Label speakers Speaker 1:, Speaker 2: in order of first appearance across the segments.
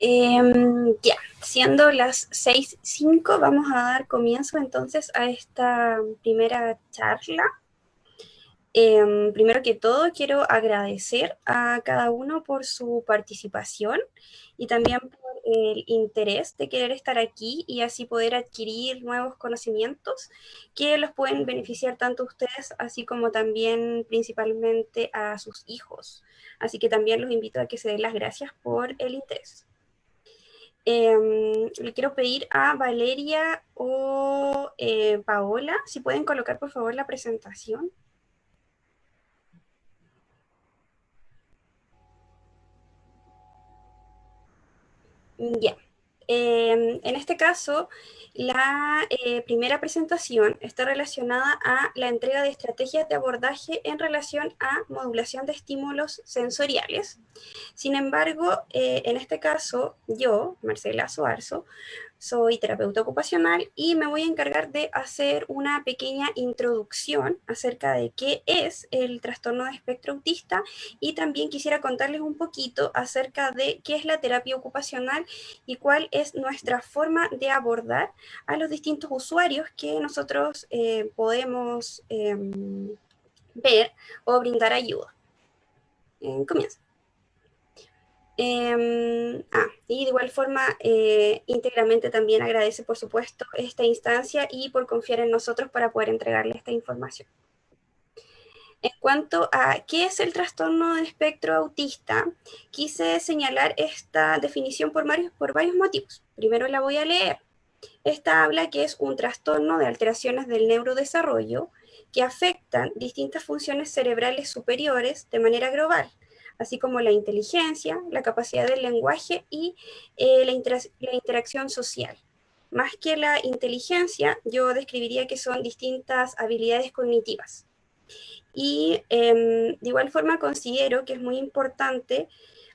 Speaker 1: Ya, siendo las 6:05, vamos a dar comienzo entonces a esta primera charla. Primero que todo, quiero agradecer a cada uno por su participación y también por el interés de querer estar aquí y así poder adquirir nuevos conocimientos que los pueden beneficiar tanto a ustedes, así como también principalmente a sus hijos. Así que también los invito a que se den las gracias por el interés. Le quiero pedir a Valeria o Paola si pueden colocar por favor la presentación. Ya. En este caso, la primera presentación está relacionada a la entrega de estrategias de abordaje en relación a modulación de estímulos sensoriales. Sin embargo, en este caso, yo, Marcela Soarzo, soy terapeuta ocupacional y me voy a encargar de hacer una pequeña introducción acerca de qué es el trastorno de espectro autista y también quisiera contarles un poquito acerca de qué es la terapia ocupacional y cuál es nuestra forma de abordar a los distintos usuarios que nosotros podemos ver o brindar ayuda. Comienza. Y de igual forma, íntegramente también agradece, por supuesto, esta instancia y por confiar en nosotros para poder entregarle esta información. En cuanto a qué es el trastorno del espectro autista, quise señalar esta definición por varios motivos. Primero la voy a leer. Esta habla que es un trastorno de alteraciones del neurodesarrollo que afectan distintas funciones cerebrales superiores de manera global, así como la inteligencia, la capacidad del lenguaje y la interacción social. Más que la inteligencia, yo describiría que son distintas habilidades cognitivas. Y de igual forma considero que es muy importante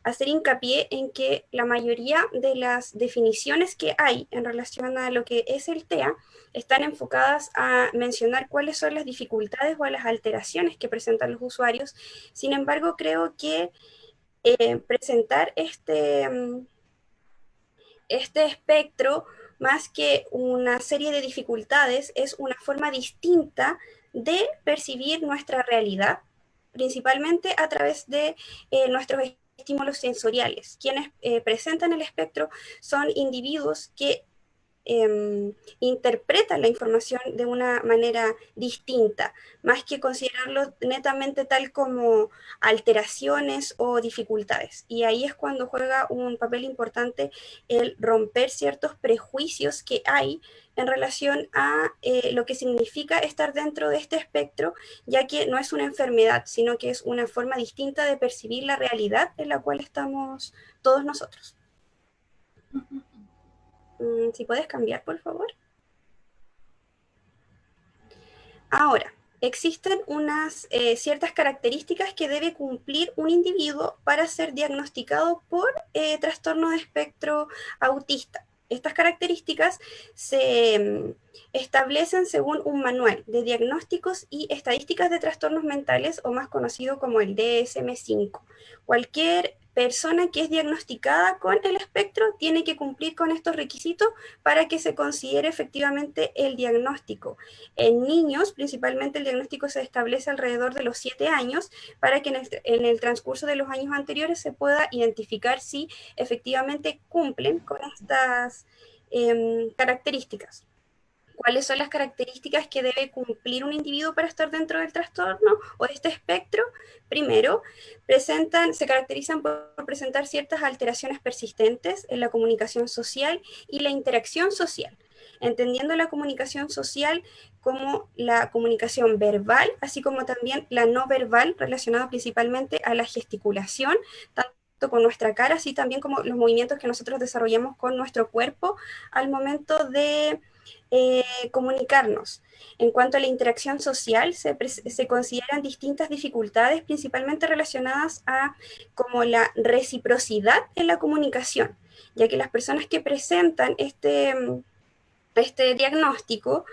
Speaker 1: hacer hincapié en que la mayoría de las definiciones que hay en relación a lo que es el TEA están enfocadas a mencionar cuáles son las dificultades o las alteraciones que presentan los usuarios. Sin embargo, creo que presentar este espectro, más que una serie de dificultades, es una forma distinta de percibir nuestra realidad, principalmente a través de nuestros estímulos sensoriales. Quienes presentan el espectro son individuos que interpretan la información de una manera distinta, más que considerarlo netamente tal como alteraciones o dificultades. Y ahí es cuando juega un papel importante el romper ciertos prejuicios que hay en relación a lo que significa estar dentro de este espectro, ya que no es una enfermedad, sino que es una forma distinta de percibir la realidad en la cual estamos todos nosotros. Si puedes cambiar, por favor. Ahora, existen unas ciertas características que debe cumplir un individuo para ser diagnosticado por trastorno de espectro autista. Estas características se establecen según un manual de diagnósticos y estadísticas de trastornos mentales, o más conocido como el DSM-5. Cualquier persona que es diagnosticada con el espectro tiene que cumplir con estos requisitos para que se considere efectivamente el diagnóstico. En niños, principalmente, el diagnóstico se establece alrededor de los 7 años para que en el transcurso de los años anteriores se pueda identificar si efectivamente cumplen con estas características. ¿Cuáles son las características que debe cumplir un individuo para estar dentro del trastorno o de este espectro? Primero, se caracterizan por presentar ciertas alteraciones persistentes en la comunicación social y la interacción social, entendiendo la comunicación social como la comunicación verbal, así como también la no verbal, relacionada principalmente a la gesticulación, tanto con nuestra cara, así también como los movimientos que nosotros desarrollamos con nuestro cuerpo al momento de comunicarnos. En cuanto a la interacción social, se consideran distintas dificultades, principalmente relacionadas a como la reciprocidad en la comunicación, ya que las personas que presentan este diagnóstico,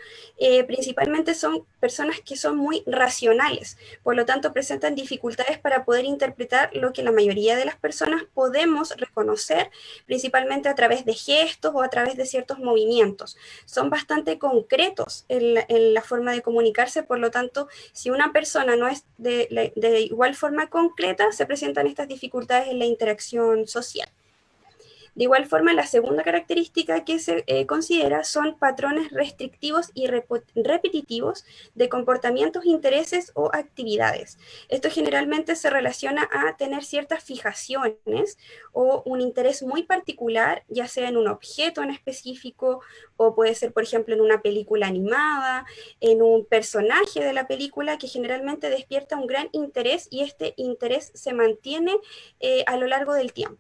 Speaker 1: principalmente son personas que son muy racionales, por lo tanto presentan dificultades para poder interpretar lo que la mayoría de las personas podemos reconocer, principalmente a través de gestos o a través de ciertos movimientos. Son bastante concretos en la forma de comunicarse, por lo tanto, si una persona no es de igual forma concreta, se presentan estas dificultades en la interacción social. De igual forma, la segunda característica que se considera son patrones restrictivos y repetitivos de comportamientos, intereses o actividades. Esto generalmente se relaciona a tener ciertas fijaciones o un interés muy particular, ya sea en un objeto en específico o puede ser, por ejemplo, en una película animada, en un personaje de la película que generalmente despierta un gran interés y este interés se mantiene a lo largo del tiempo.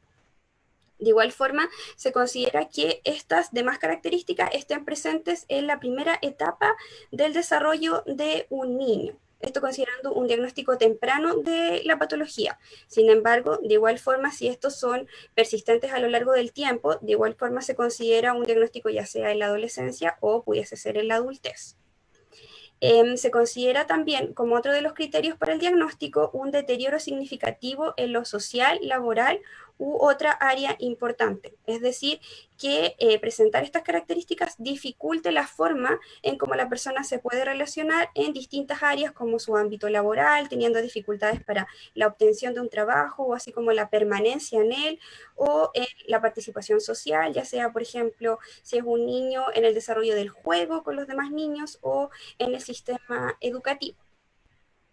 Speaker 1: De igual forma, se considera que estas demás características estén presentes en la primera etapa del desarrollo de un niño. Esto considerando un diagnóstico temprano de la patología. Sin embargo, de igual forma, si estos son persistentes a lo largo del tiempo, de igual forma se considera un diagnóstico ya sea en la adolescencia o pudiese ser en la adultez. Se considera también como otro de los criterios para el diagnóstico un deterioro significativo en lo social, laboral u otra área importante. Es decir, que presentar estas características dificulte la forma en cómo la persona se puede relacionar en distintas áreas como su ámbito laboral, teniendo dificultades para la obtención de un trabajo o así como la permanencia en él o la participación social, ya sea, por ejemplo, si es un niño en el desarrollo del juego con los demás niños o en el sistema educativo.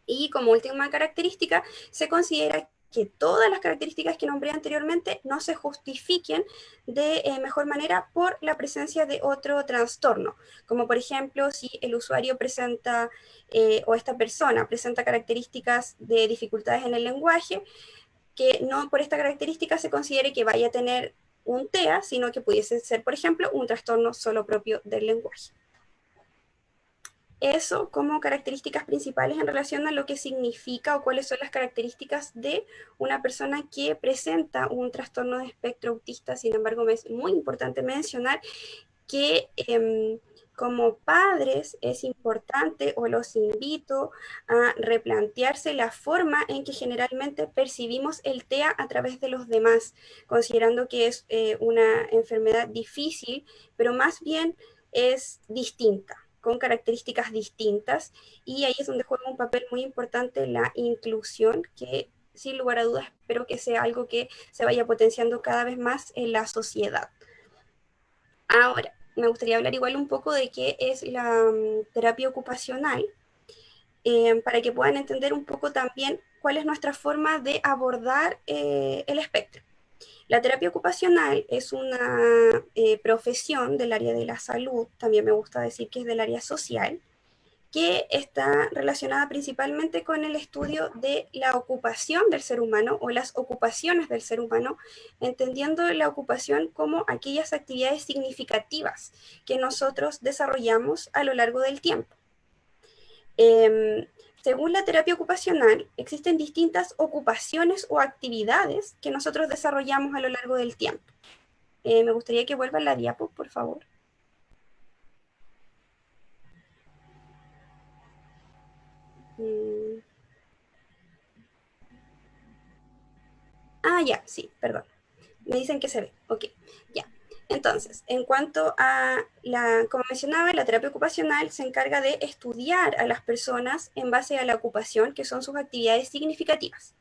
Speaker 1: Y como última característica, se considera que todas las características que nombré anteriormente no se justifiquen de mejor manera por la presencia de otro trastorno, como por ejemplo si el usuario presenta o esta persona presenta características de dificultades en el lenguaje, que no por esta característica se considere que vaya a tener un TEA, sino que pudiese ser, por ejemplo, un trastorno solo propio del lenguaje. Eso como características principales en relación a lo que significa o cuáles son las características de una persona que presenta un trastorno de espectro autista. Sin embargo, es muy importante mencionar que como padres es importante o los invito a replantearse la forma en que generalmente percibimos el TEA a través de los demás, considerando que es una enfermedad difícil, pero más bien es distinta, con características distintas, y ahí es donde juega un papel muy importante la inclusión, que sin lugar a dudas espero que sea algo que se vaya potenciando cada vez más en la sociedad. Ahora, me gustaría hablar igual un poco de qué es la terapia ocupacional, para que puedan entender un poco también cuál es nuestra forma de abordar el espectro. La terapia ocupacional es una profesión del área de la salud, también me gusta decir que es del área social, que está relacionada principalmente con el estudio de la ocupación del ser humano o las ocupaciones del ser humano, entendiendo la ocupación como aquellas actividades significativas que nosotros desarrollamos a lo largo del tiempo. Eh, Según la terapia ocupacional, existen distintas ocupaciones o actividades que nosotros desarrollamos a lo largo del tiempo. Me gustaría que vuelvan la diapo, por favor. Mm. Ah, ya, sí, perdón. Me dicen que se ve. Ok, ya. Entonces, en cuanto a como mencionaba, la terapia ocupacional se encarga de estudiar a las personas en base a la ocupación, que son sus actividades significativas.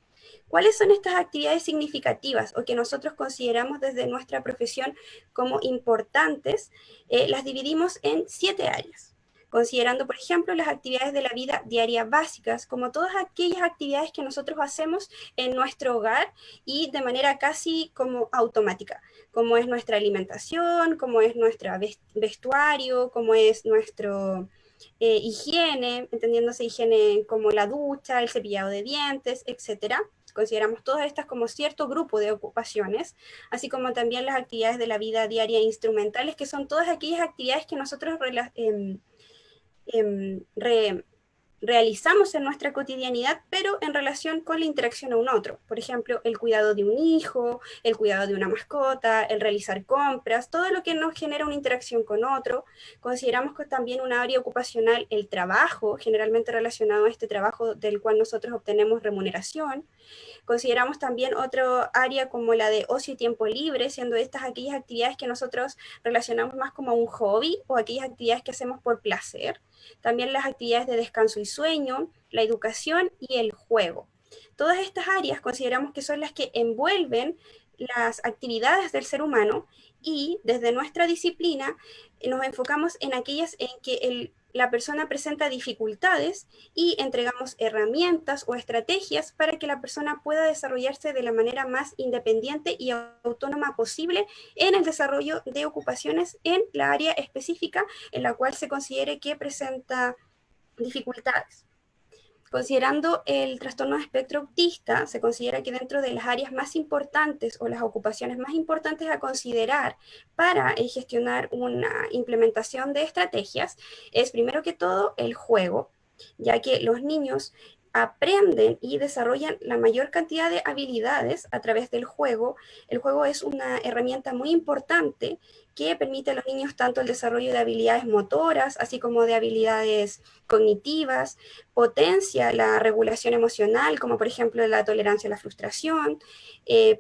Speaker 1: ¿Cuáles son estas actividades significativas o que nosotros consideramos desde nuestra profesión como importantes? Las dividimos en 7 áreas, considerando, por ejemplo, las actividades de la vida diaria básicas, como todas aquellas actividades que nosotros hacemos en nuestro hogar y de manera casi como automática, como es nuestra alimentación, como es nuestro vestuario, como es nuestro higiene, entendiéndose higiene como la ducha, el cepillado de dientes, etcétera. Consideramos todas estas como cierto grupo de ocupaciones, así como también las actividades de la vida diaria instrumentales, que son todas aquellas actividades que nosotros realizamos en nuestra cotidianidad, pero en relación con la interacción a un otro. Por ejemplo, el cuidado de un hijo, el cuidado de una mascota, el realizar compras, todo lo que nos genera una interacción con otro. Consideramos que también un área ocupacional el trabajo, generalmente relacionado a este trabajo del cual nosotros obtenemos remuneración. Consideramos también otro área como la de ocio y tiempo libre, siendo estas aquellas actividades que nosotros relacionamos más como un hobby o aquellas actividades que hacemos por placer. También las actividades de descanso y sueño, la educación y el juego. Todas estas áreas consideramos que son las que envuelven las actividades del ser humano y desde nuestra disciplina nos enfocamos en aquellas en que la persona presenta dificultades y entregamos herramientas o estrategias para que la persona pueda desarrollarse de la manera más independiente y autónoma posible en el desarrollo de ocupaciones en la área específica en la cual se considere que presenta dificultades. Considerando el trastorno de espectro autista, se considera que dentro de las áreas más importantes o las ocupaciones más importantes a considerar para gestionar una implementación de estrategias es primero que todo el juego, ya que los niños aprenden y desarrollan la mayor cantidad de habilidades a través del juego. El juego es una herramienta muy importante que permite a los niños tanto el desarrollo de habilidades motoras, así como de habilidades cognitivas, potencia la regulación emocional, como por ejemplo la tolerancia a la frustración,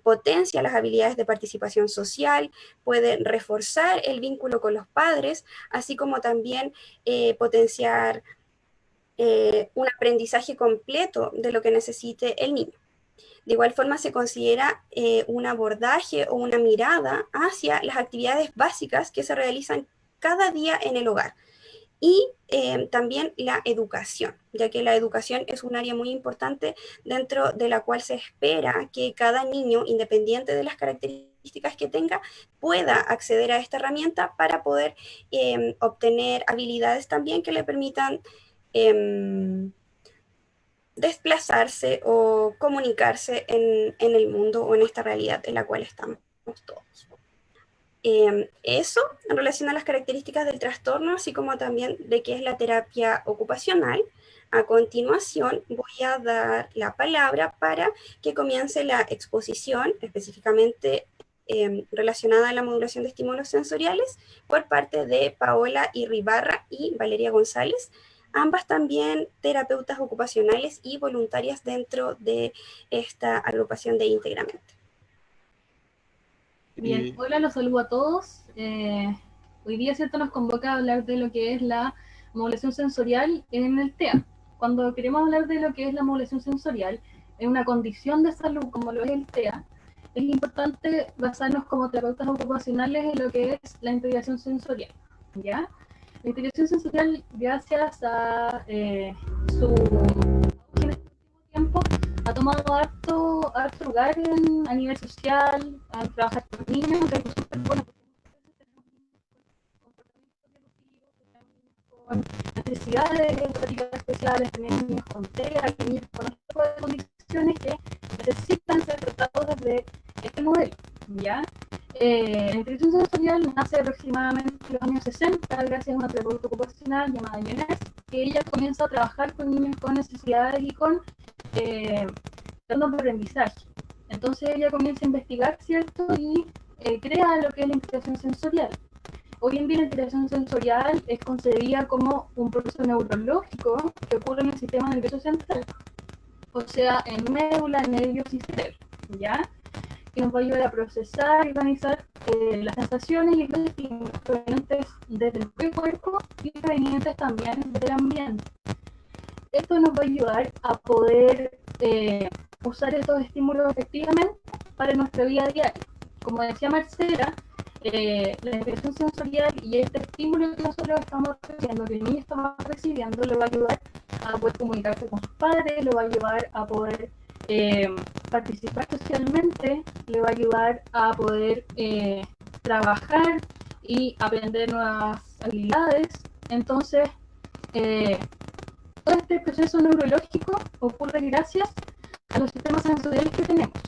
Speaker 1: potencia las habilidades de participación social, puede reforzar el vínculo con los padres, así como también potenciar un aprendizaje completo de lo que necesite el niño. De igual forma se considera un abordaje o una mirada hacia las actividades básicas que se realizan cada día en el hogar. Y también la educación, ya que la educación es un área muy importante dentro de la cual se espera que cada niño, independiente de las características que tenga, pueda acceder a esta herramienta para poder obtener habilidades también que le permitan eh, desplazarse o comunicarse en el mundo o en esta realidad en la cual estamos todos. Eso en relación a las características del trastorno, así como también de qué es la terapia ocupacional. A continuación voy a dar la palabra para que comience la exposición específicamente relacionada a la modulación de estímulos sensoriales por parte de Paola Irribarra y Valeria González, ambas también terapeutas ocupacionales y voluntarias dentro de esta agrupación de Íntegramente.
Speaker 2: Bien, hola, los saludo a todos. Hoy día, ¿cierto?, nos convoca a hablar de lo que es la modulación sensorial en el TEA. Cuando queremos hablar de lo que es la modulación sensorial en una condición de salud como lo es el TEA, es importante basarnos como terapeutas ocupacionales en lo que es la integración sensorial, ¿ya? La integración sensorial, gracias a su tiempo, ha tomado harto lugar a nivel social, a trabajar con niños, con necesidades educativas especiales, tenemos niños con TEA, niños con otro tipo de condiciones que necesitan ser tratados desde este modelo, ¿ya? La integración sensorial nace aproximadamente en los años 60 gracias a una terapeuta ocupacional llamada Inés, que ella comienza a trabajar con niños con necesidades y con trastornos de aprendizaje. Entonces ella comienza a investigar, ¿cierto? Y crea lo que es la integración sensorial. Hoy en día la integración sensorial es concebida como un proceso neurológico que ocurre en el sistema nervioso central, o sea, en médula, nervios y cerebro, ¿ya? Que nos va a ayudar a procesar y organizar las sensaciones y los estímulos provenientes desde el propio cuerpo y provenientes también del ambiente. Esto nos va a ayudar a poder usar estos estímulos efectivamente para nuestra vida diaria. Como decía Marcela, la integración sensorial y este estímulo que nosotros estamos recibiendo, que el niño está recibiendo, le va a ayudar a poder comunicarse con sus padres, le va a ayudar a poder participar socialmente, le va a ayudar a poder trabajar y aprender nuevas habilidades. Entonces, todo este proceso neurológico ocurre gracias a los sistemas sensoriales que tenemos,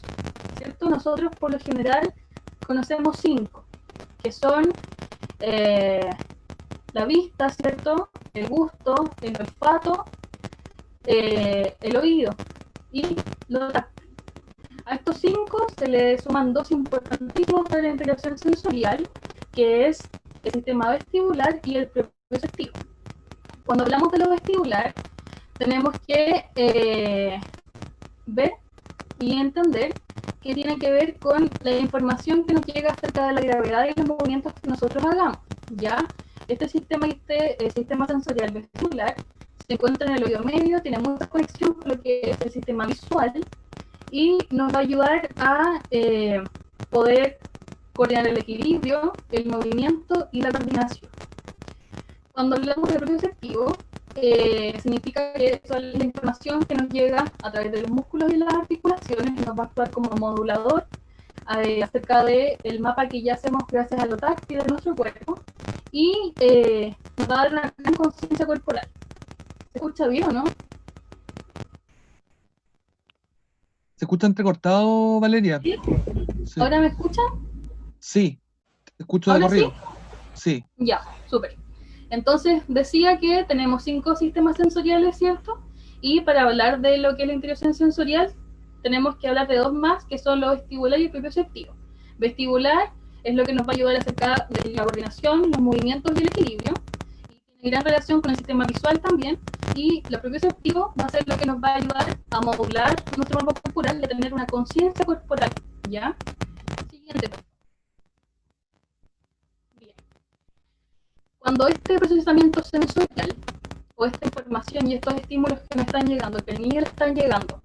Speaker 2: ¿cierto? Nosotros, por lo general, conocemos 5, que son la vista, ¿cierto?, el gusto, el olfato, el oído y los táctiles. A estos 5 se le suman 2 importantísimos para la integración sensorial, que es el sistema vestibular y el propioceptivo. Cuando hablamos de lo vestibular, tenemos que ver y entender que tiene que ver con la información que nos llega acerca de la gravedad y los movimientos que nosotros hagamos. ¿Ya? Este sistema sensorial vestibular se encuentra en el oído medio, tiene mucha conexión con lo que es el sistema visual y nos va a ayudar a poder coordinar el equilibrio, el movimiento y la coordinación. Cuando hablamos de propioceptivo, significa que toda la información que nos llega a través de los músculos y las articulaciones nos va a actuar como modulador acerca del mapa que ya hacemos gracias a lo táctil de nuestro cuerpo y nos va a dar una gran conciencia corporal. ¿Se escucha bien o no?
Speaker 3: ¿Se escucha entrecortado, Valeria?
Speaker 2: ¿Sí?
Speaker 3: Sí.
Speaker 2: ¿Ahora me escuchan?
Speaker 3: Sí, te escucho de
Speaker 2: ¿Ahora
Speaker 3: corrido. Sí.
Speaker 2: Ya, súper. Entonces decía que tenemos 5 sistemas sensoriales, ¿cierto? Y para hablar de lo que es la integración sensorial, tenemos que hablar de 2 más, que son lo vestibular y el propioceptivo. Vestibular es lo que nos va a ayudar acerca de la coordinación, los movimientos y el equilibrio. Y tiene gran relación con el sistema visual también. Y lo propioceptivo va a ser lo que nos va a ayudar a modular nuestro mapa corporal y a tener una conciencia corporal. ¿Ya? Siguiente. Bien. Cuando este procesamiento sensorial o esta información y estos estímulos que me están llegando, que al niño le están llegando,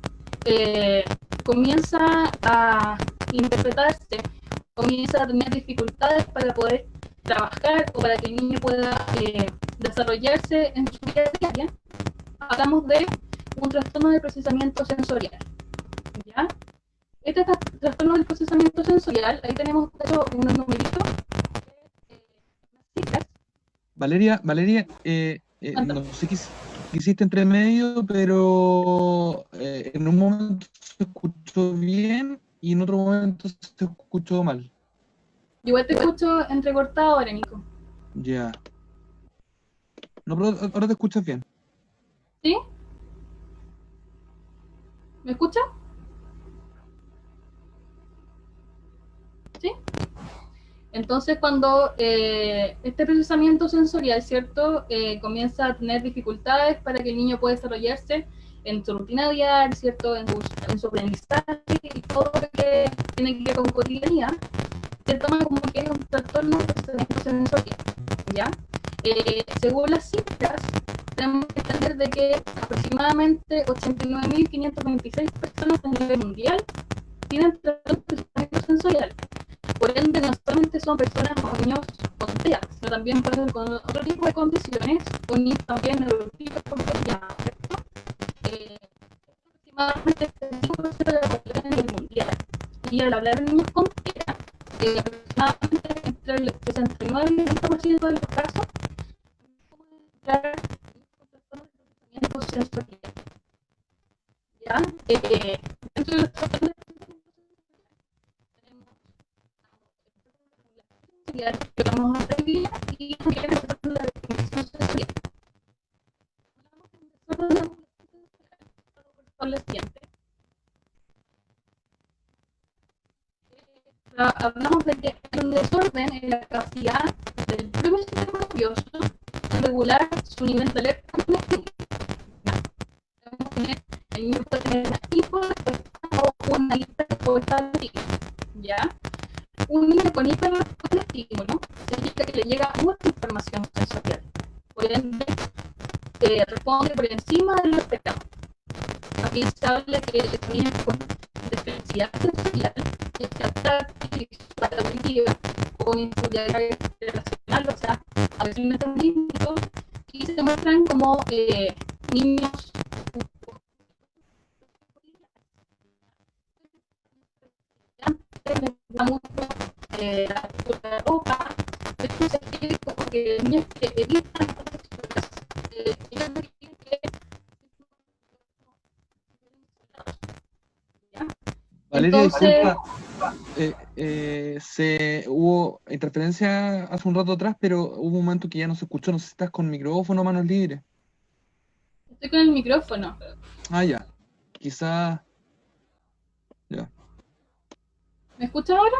Speaker 2: comienza a interpretarse, comienza a tener dificultades para poder trabajar o para que el niño pueda desarrollarse en su vida diaria, hablamos de un trastorno de procesamiento sensorial. ¿Ya? Este trastorno del procesamiento sensorial, ahí tenemos unos numeritos, cifras.
Speaker 3: Valeria, no sé qué hiciste entre medio, pero en un momento se escuchó bien y en otro momento se escuchó mal.
Speaker 2: Igual te escucho entrecortado ahora, Nico.
Speaker 3: Ya. No, pero ahora te escuchas bien.
Speaker 2: ¿Sí? ¿Me escucha? ¿Sí? Entonces, cuando este procesamiento sensorial, ¿cierto? Comienza a tener dificultades para que el niño pueda desarrollarse en su rutina diaria, ¿cierto? En su aprendizaje y todo lo que tiene que ver con cotidianidad, se toma como que es un trastorno de procesamiento sensorial, ¿ya? Según las cifras, tenemos que entender de que aproximadamente 89.526 personas a nivel mundial tienen trastornos de procesamiento sensorial. Por ende, no solamente son personas o niños con TEA, sino también personas con otro tipo de condiciones, o niños también neurotipos, como se llama, ¿cierto? Aproximadamente el 5% de la población a nivel mundial. Y al hablar de niños con TEA, aproximadamente entre el 69 y el 70% de los casos, pueden entrar con trastornos de procesamiento sensorial. ¿Ya? Dentro de los trastornos que vamos a aprender y también el desarrollo de la definición sensorial. Hablamos de siguiente. Hablamos de que hay un desorden en la capacidad del propio sistema nervioso de regular su nivel de alerta en el estímulo. El niño puede tener una hiporespuesta o una hiperrespuesta al estímulo. ¿Ya? Un niño con hiperrespuesta al estímulo significa que le llega mucha información sensorial. Por ende, responde por encima de lo esperado. Aquí se habla que los niños con discapacidad sensorial, ya sea táctil, visual, auditiva o inseguridad relacional, o sea, a veces no están distintos, y se muestran como niños mucho la ropa, entonces como que niños que evitan las texturas, ellos no quieren que
Speaker 3: Valeria,
Speaker 2: entonces,
Speaker 3: disculpa, hubo interferencia hace un rato atrás, pero hubo un momento que ya no se escuchó. No sé si estás con micrófono o manos libres.
Speaker 2: Estoy con el micrófono.
Speaker 3: Ah, ya. Quizás. Ya.
Speaker 2: ¿Me escuchas ahora?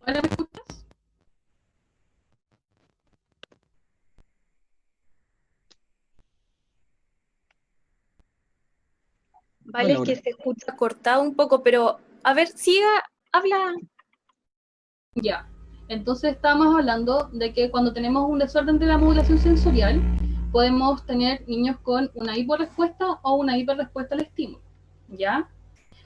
Speaker 2: ¿Ahora me escuchas?
Speaker 1: Vale,
Speaker 3: Hola,
Speaker 1: es que
Speaker 3: Laura.
Speaker 1: se escucha cortado un poco, pero a ver, siga, habla.
Speaker 2: Ya. Entonces estábamos hablando de que cuando tenemos un desorden de la modulación sensorial, podemos tener niños con una hiporrespuesta o una hiperrespuesta al estímulo. ¿Ya?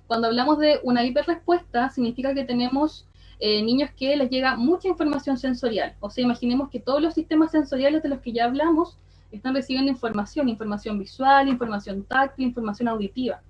Speaker 2: Cuando hablamos de una hiperrespuesta, significa que tenemos niños que les llega mucha información sensorial. O sea, imaginemos que todos los sistemas sensoriales de los que ya hablamos están recibiendo información, información visual, información táctil, información auditiva.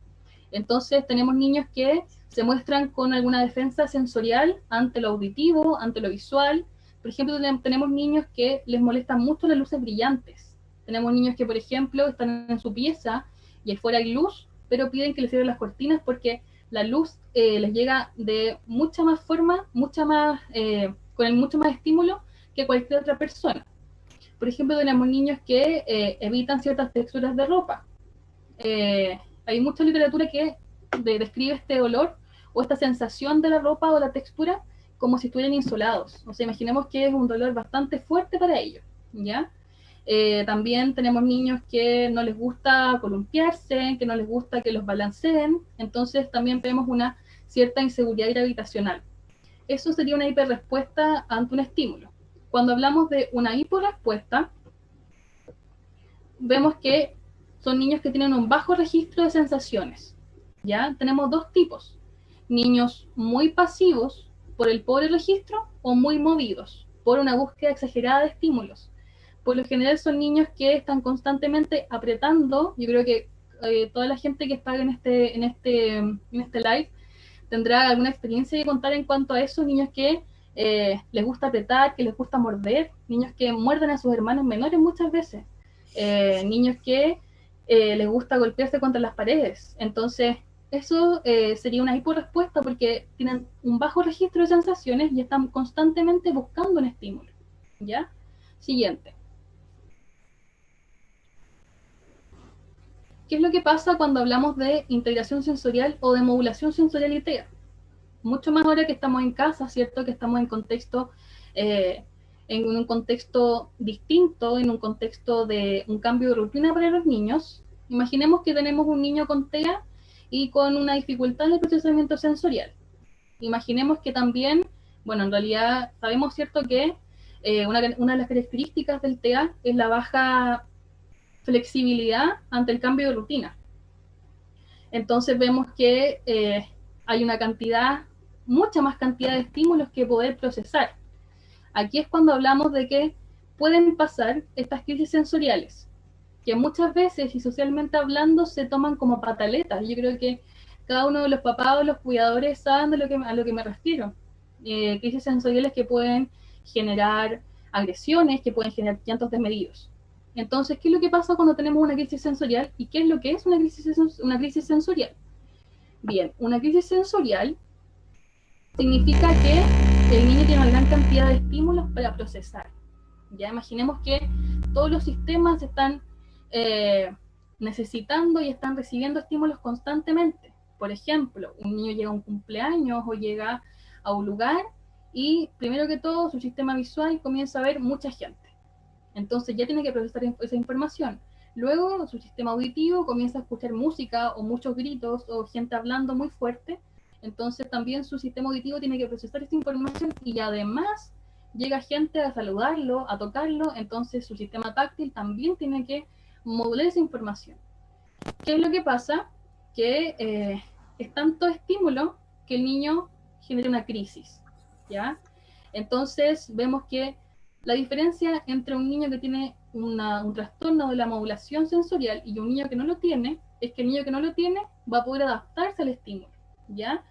Speaker 2: Entonces tenemos niños que se muestran con alguna defensa sensorial ante lo auditivo, ante lo visual. Por ejemplo, tenemos niños que les molestan mucho las luces brillantes. Tenemos niños que, por ejemplo, están en su pieza y afuera hay luz, pero piden que les cierren las cortinas porque la luz les llega de mucha más forma, con mucho más estímulo que cualquier otra persona. Por ejemplo, tenemos niños que evitan ciertas texturas de ropa. Hay mucha literatura que describe este olor o esta sensación de la ropa o la textura como si estuvieran insolados. O sea, imaginemos que es un dolor bastante fuerte para ellos, ¿ya? También tenemos niños que no les gusta columpiarse, que no les gusta que los balanceen, entonces también vemos una cierta inseguridad gravitacional. Eso sería una hiperrespuesta ante un estímulo. Cuando hablamos de una hiporrespuesta, vemos que son niños que tienen un bajo registro de sensaciones. ¿Ya? Tenemos dos tipos. Niños muy pasivos por el pobre registro o muy movidos por una búsqueda exagerada de estímulos. Por lo general son niños que están constantemente apretando. Yo creo que toda la gente que está en este live tendrá alguna experiencia que contar en cuanto a esos niños que les gusta apretar, que les gusta morder, niños que muerden a sus hermanos menores muchas veces, niños que les gusta golpearse contra las paredes. Entonces, eso sería una hiporrespuesta porque tienen un bajo registro de sensaciones y están constantemente buscando un estímulo. ¿Ya? Siguiente. ¿Qué es lo que pasa cuando hablamos de integración sensorial o de modulación sensorial y TEA? Mucho más ahora que estamos en casa, ¿cierto? Que estamos eh, en un contexto distinto, en un contexto de un cambio de rutina para los niños. Imaginemos que tenemos un niño con TEA y con una dificultad en el procesamiento sensorial. Imaginemos que también, bueno, en realidad sabemos, ¿cierto?, que una de las características del TEA es la baja flexibilidad ante el cambio de rutina. Entonces vemos que hay mucha más cantidad de estímulos que poder procesar. Aquí es cuando hablamos de que pueden pasar estas crisis sensoriales, que muchas veces y socialmente hablando se toman como pataletas. Yo creo que cada uno de los papás o los cuidadores saben a lo que me refiero. Crisis sensoriales que pueden generar agresiones, que pueden generar llantos desmedidos. Entonces, ¿qué es lo que pasa cuando tenemos una crisis sensorial y qué es lo que es una crisis sensorial? Bien, una crisis sensorial significa que el niño tiene una gran cantidad de estímulos para procesar. Ya imaginemos que todos los sistemas están necesitando y están recibiendo estímulos constantemente. Por ejemplo, un niño llega a un cumpleaños o llega a un lugar y primero que todo su sistema visual comienza a ver mucha gente. Entonces ya tiene que procesar esa información. Luego su sistema auditivo comienza a escuchar música o muchos gritos o gente hablando muy fuerte. Entonces también su sistema auditivo tiene que procesar esta información y además llega gente a saludarlo, a tocarlo. Entonces su sistema táctil también tiene que modular esa información. ¿Qué es lo que pasa? Que es tanto estímulo que el niño genera una crisis, ¿ya? Entonces vemos que la diferencia entre un niño que tiene un trastorno de la modulación sensorial y un niño que no lo tiene es que el niño que no lo tiene va a poder adaptarse al estímulo, ¿ya?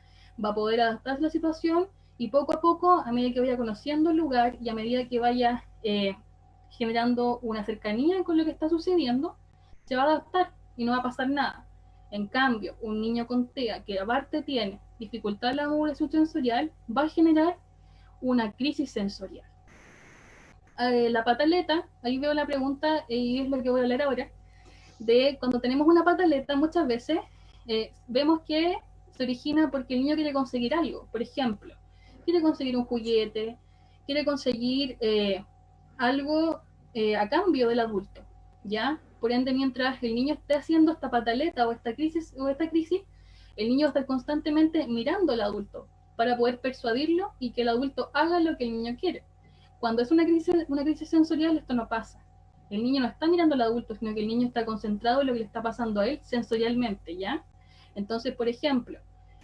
Speaker 2: Va a poder adaptarse a la situación y poco a poco, a medida que vaya conociendo el lugar y a medida que vaya generando una cercanía con lo que está sucediendo, se va a adaptar y no va a pasar nada. En cambio, un niño con TEA que aparte tiene dificultad en la modulación sensorial va a generar una crisis sensorial. La pataleta, ahí veo la pregunta y es lo que voy a hablar ahora, de cuando tenemos una pataleta muchas veces vemos que se origina porque el niño quiere conseguir algo. Por ejemplo, quiere conseguir un juguete, quiere conseguir algo a cambio del adulto, ¿ya? Por ende, mientras el niño esté haciendo esta pataleta o esta crisis, el niño va a estar constantemente mirando al adulto para poder persuadirlo y que el adulto haga lo que el niño quiere. Cuando es una crisis sensorial, esto no pasa. El niño no está mirando al adulto, sino que el niño está concentrado en lo que le está pasando a él sensorialmente, ¿ya? Entonces, por ejemplo,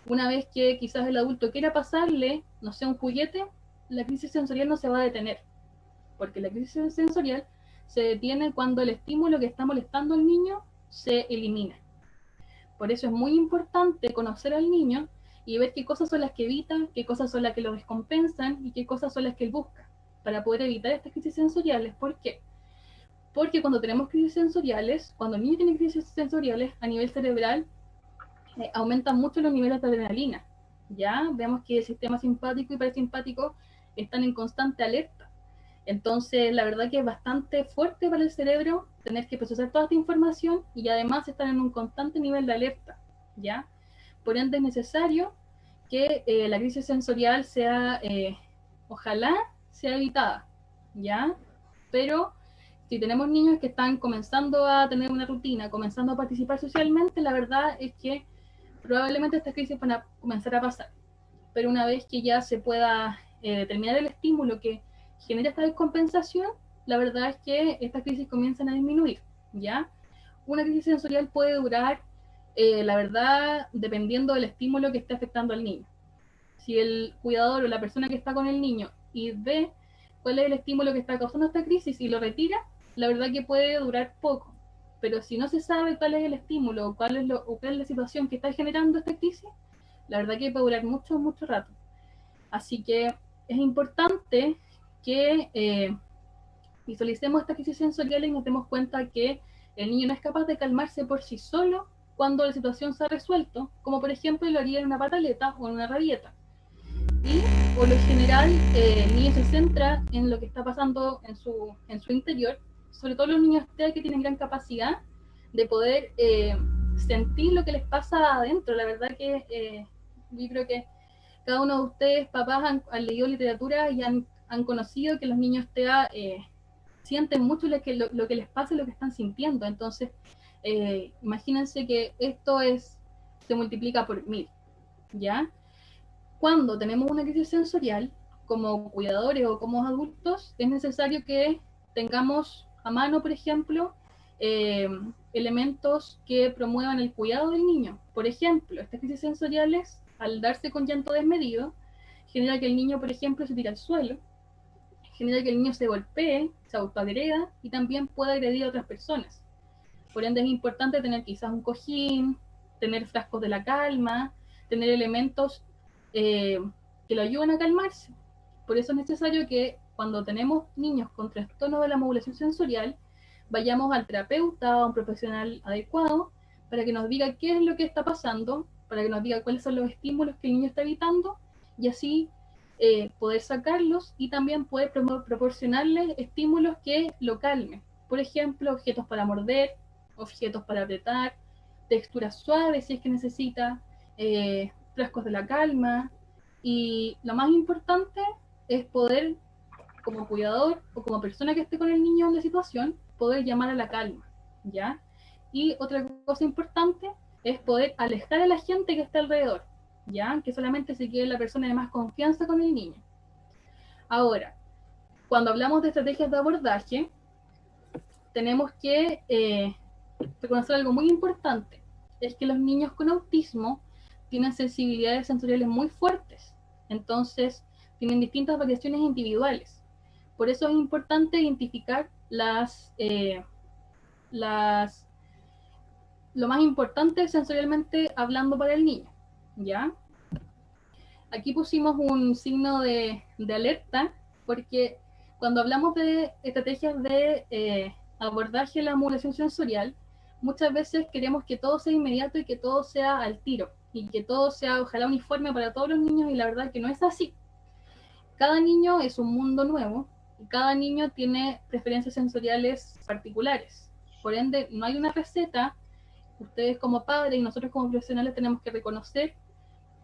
Speaker 2: una vez que quizás el adulto quiera pasarle, no sé, un juguete, la crisis sensorial no se va a detener, porque la crisis sensorial se detiene cuando el estímulo que está molestando al niño se elimina. Por eso es muy importante conocer al niño y ver qué cosas son las que evitan, qué cosas son las que lo descompensan y qué cosas son las que él busca para poder evitar estas crisis sensoriales. ¿Por qué? Porque cuando tenemos crisis sensoriales, cuando el niño tiene crisis sensoriales a nivel cerebral, aumentan mucho los niveles de adrenalina. Ya vemos que el sistema simpático y parasimpático están en constante alerta. Entonces, la verdad que es bastante fuerte para el cerebro tener que procesar toda esta información y además estar en un constante nivel de alerta, ¿ya? Por ende, es necesario que la crisis sensorial sea, ojalá, sea evitada, ¿ya? Pero si tenemos niños que están comenzando a tener una rutina, comenzando a participar socialmente, la verdad es que probablemente estas crisis van a comenzar a pasar. Pero una vez que ya se pueda determinar el estímulo que genera esta descompensación, la verdad es que estas crisis comienzan a disminuir, ¿ya? Una crisis sensorial puede durar, la verdad, dependiendo del estímulo que esté afectando al niño. Si el cuidador o la persona que está con el niño y ve cuál es el estímulo que está causando esta crisis y lo retira, la verdad que puede durar poco. Pero si no se sabe cuál es el estímulo o cuál es la situación que está generando esta crisis, la verdad que puede durar mucho, mucho rato. Así que es importante que visualicemos esta crisis sensorial y nos demos cuenta que el niño no es capaz de calmarse por sí solo cuando la situación se ha resuelto, como por ejemplo lo haría en una pataleta o en una rabieta. Y por lo general el niño se centra en lo que está pasando en su interior, sobre todo los niños TEA que tienen gran capacidad de poder sentir lo que les pasa adentro. La verdad que yo creo que cada uno de ustedes, papás, han leído literatura y han conocido que los niños TEA sienten mucho lo que les pasa y lo que están sintiendo. Entonces, imagínense que esto se multiplica por 1000, ¿ya? Cuando tenemos una crisis sensorial, como cuidadores o como adultos, es necesario que tengamos a mano, por ejemplo, elementos que promuevan el cuidado del niño. Por ejemplo, estas crisis sensoriales, al darse con llanto desmedido, genera que el niño, por ejemplo, se tire al suelo, genera que el niño se golpee, se autoagreda y también pueda agredir a otras personas. Por ende, es importante tener quizás un cojín, tener frascos de la calma, tener elementos que lo ayuden a calmarse. Por eso es necesario que cuando tenemos niños con trastorno de la modulación sensorial, vayamos al terapeuta, a un profesional adecuado, para que nos diga qué es lo que está pasando, para que nos diga cuáles son los estímulos que el niño está evitando, y así poder sacarlos y también poder proporcionarles estímulos que lo calmen. Por ejemplo, objetos para morder, objetos para apretar, texturas suaves si es que necesita, frascos de la calma, y lo más importante es poder, como cuidador o como persona que esté con el niño en la situación, poder llamar a la calma, ¿ya? Y otra cosa importante es poder alejar a la gente que está alrededor, ¿ya? Que solamente se quede la persona de más confianza con el niño. Ahora, cuando hablamos de estrategias de abordaje, tenemos que reconocer algo muy importante, es que los niños con autismo tienen sensibilidades sensoriales muy fuertes, entonces tienen distintas variaciones individuales. Por eso es importante identificar lo más importante sensorialmente hablando para el niño, ¿ya? Aquí pusimos un signo de alerta, porque cuando hablamos de estrategias de abordaje de la modulación sensorial, muchas veces queremos que todo sea inmediato y que todo sea al tiro, y que todo sea ojalá uniforme para todos los niños, y la verdad que no es así. Cada niño es un mundo nuevo, y cada niño tiene preferencias sensoriales particulares. Por ende, no hay una receta. Ustedes como padres y nosotros como profesionales tenemos que reconocer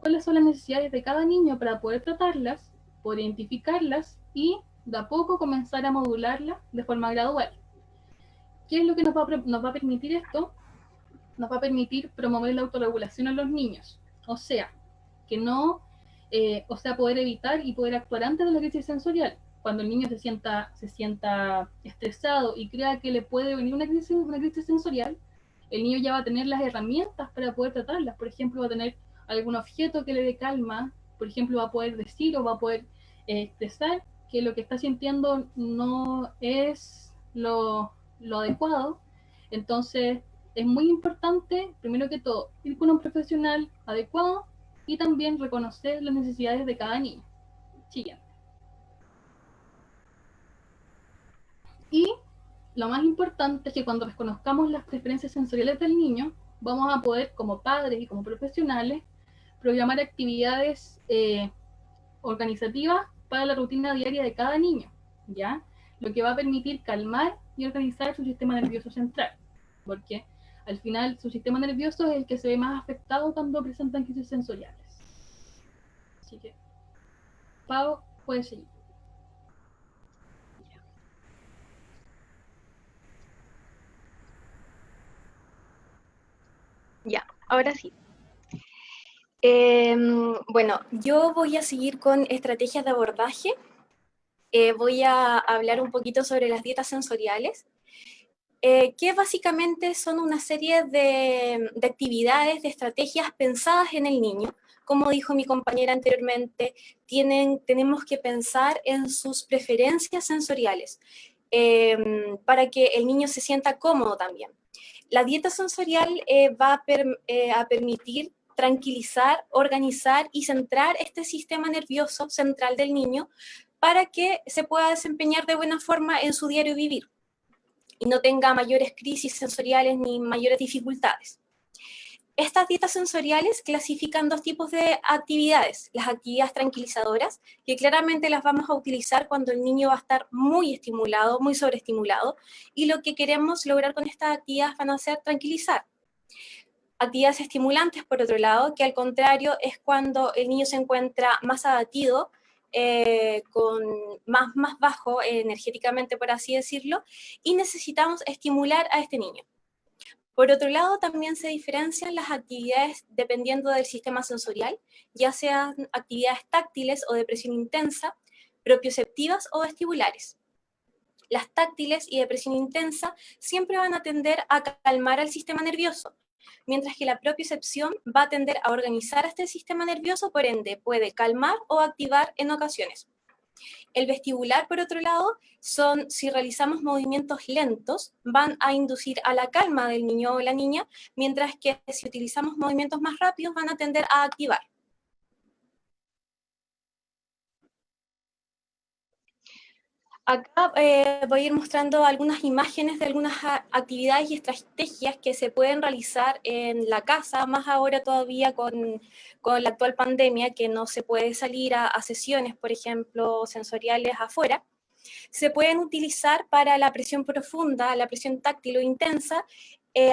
Speaker 2: cuáles son las necesidades de cada niño para poder tratarlas, poder identificarlas y de a poco comenzar a modularlas de forma gradual. ¿Qué es lo que nos va a permitir esto? Nos va a permitir promover la autorregulación en los niños. O sea, que no, poder evitar y poder actuar antes de la crisis sensorial. Cuando el niño se sienta estresado y crea que le puede venir una crisis sensorial, el niño ya va a tener las herramientas para poder tratarlas. Por ejemplo, va a tener algún objeto que le dé calma, por ejemplo, va a poder decir o va a poder expresar que lo que está sintiendo no es lo adecuado. Entonces, es muy importante, primero que todo, ir con un profesional adecuado y también reconocer las necesidades de cada niño. Siguiente. Y lo más importante es que cuando reconozcamos las preferencias sensoriales del niño, vamos a poder, como padres y como profesionales, programar actividades organizativas para la rutina diaria de cada niño, ¿ya? Lo que va a permitir calmar y organizar su sistema nervioso central, porque al final su sistema nervioso es el que se ve más afectado cuando presentan crisis sensoriales. Así que, Pau, puedes seguir.
Speaker 1: Ya, ahora sí. Bueno, yo voy a seguir con estrategias de abordaje. Voy a hablar un poquito sobre las dietas sensoriales, que básicamente son una serie de actividades, de estrategias pensadas en el niño. Como dijo mi compañera anteriormente, tenemos que pensar en sus preferencias sensoriales, para que el niño se sienta cómodo también. La dieta sensorial va a permitir tranquilizar, organizar y centrar este sistema nervioso central del niño para que se pueda desempeñar de buena forma en su diario vivir y no tenga mayores crisis sensoriales ni mayores dificultades. Estas dietas sensoriales clasifican dos tipos de actividades. Las actividades tranquilizadoras, que claramente las vamos a utilizar cuando el niño va a estar muy estimulado, muy sobreestimulado, y lo que queremos lograr con estas actividades van a ser tranquilizar. Actividades estimulantes, por otro lado, que al contrario es cuando el niño se encuentra más abatido, con más bajo energéticamente, por así decirlo, y necesitamos estimular a este niño. Por otro lado, también se diferencian las actividades dependiendo del sistema sensorial, ya sean actividades táctiles o de presión intensa, propioceptivas o vestibulares. Las táctiles y de presión intensa siempre van a tender a calmar al sistema nervioso, mientras que la propiocepción va a tender a organizar este sistema nervioso, por ende puede calmar o activar en ocasiones. El vestibular, por otro lado, si realizamos movimientos lentos, van a inducir a la calma del niño o la niña, mientras que si utilizamos movimientos más rápidos van a tender a activar. Acá voy a ir mostrando algunas imágenes de algunas actividades y estrategias que se pueden realizar en la casa, más ahora todavía con la actual pandemia, que no se puede salir a sesiones, por ejemplo, sensoriales afuera. Se pueden utilizar para la presión profunda, la presión táctil o intensa,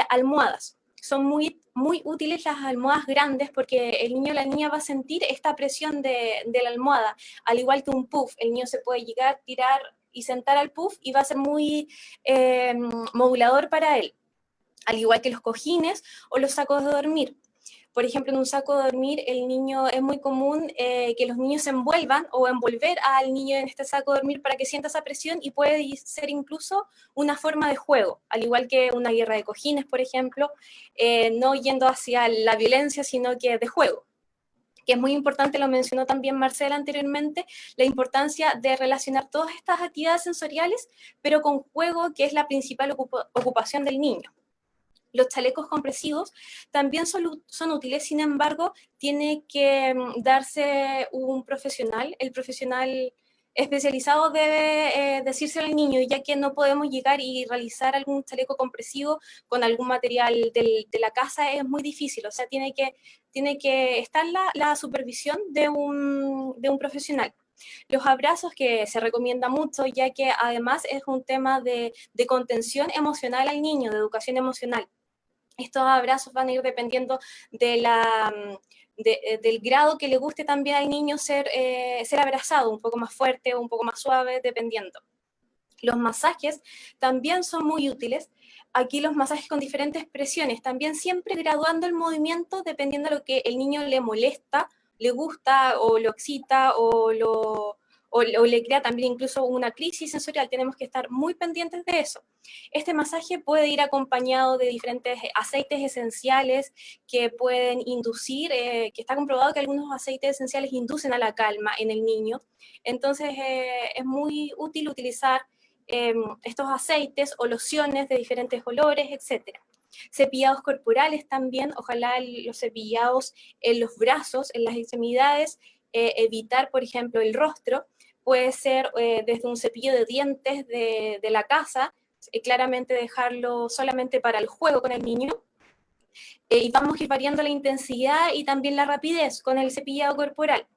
Speaker 1: almohadas. Son muy útiles las almohadas grandes porque el niño o la niña va a sentir esta presión de la almohada, al igual que un puff. El niño se puede llegar, tirar y sentar al puff y va a ser muy modulador para él, al igual que los cojines o los sacos de dormir. Por ejemplo, en un saco de dormir, el niño es muy común que los niños se envuelvan o envolver al niño en este saco de dormir para que sienta esa presión, y puede ser incluso una forma de juego, al igual que una guerra de cojines, por ejemplo, no yendo hacia la violencia, sino que de juego. Que es muy importante, lo mencionó también Marcela anteriormente, la importancia de relacionar todas estas actividades sensoriales, pero con juego, que es la principal ocupación del niño. Los chalecos compresivos también son útiles, sin embargo, tiene que darse un profesional. El profesional
Speaker 4: especializado debe decírselo al niño, ya que no podemos llegar y realizar algún chaleco compresivo con algún material de la casa, es muy difícil, o sea, tiene que estar la supervisión de un profesional. Los abrazos, que se recomienda mucho, ya que además es un tema de contención emocional al niño, de educación emocional. Estos abrazos van a ir dependiendo del grado que le guste también al niño ser abrazado, un poco más fuerte o un poco más suave, dependiendo. Los masajes también son muy útiles. Aquí los masajes con diferentes presiones, también siempre graduando el movimiento dependiendo de lo que el niño le molesta, le gusta o lo excita o le crea también incluso una crisis sensorial. Tenemos que estar muy pendientes de eso. Este masaje puede ir acompañado de diferentes aceites esenciales que pueden inducir, que está comprobado que algunos aceites esenciales inducen a la calma en el niño. Entonces es muy útil utilizar estos aceites o lociones de diferentes olores, etc. Cepillados corporales también, ojalá los cepillados en los brazos, en las extremidades, evitar, por ejemplo, el rostro. Puede ser desde un cepillo de dientes de la casa, claramente dejarlo solamente para el juego con el niño, y vamos a ir variando la intensidad y también la rapidez con el cepillado corporal.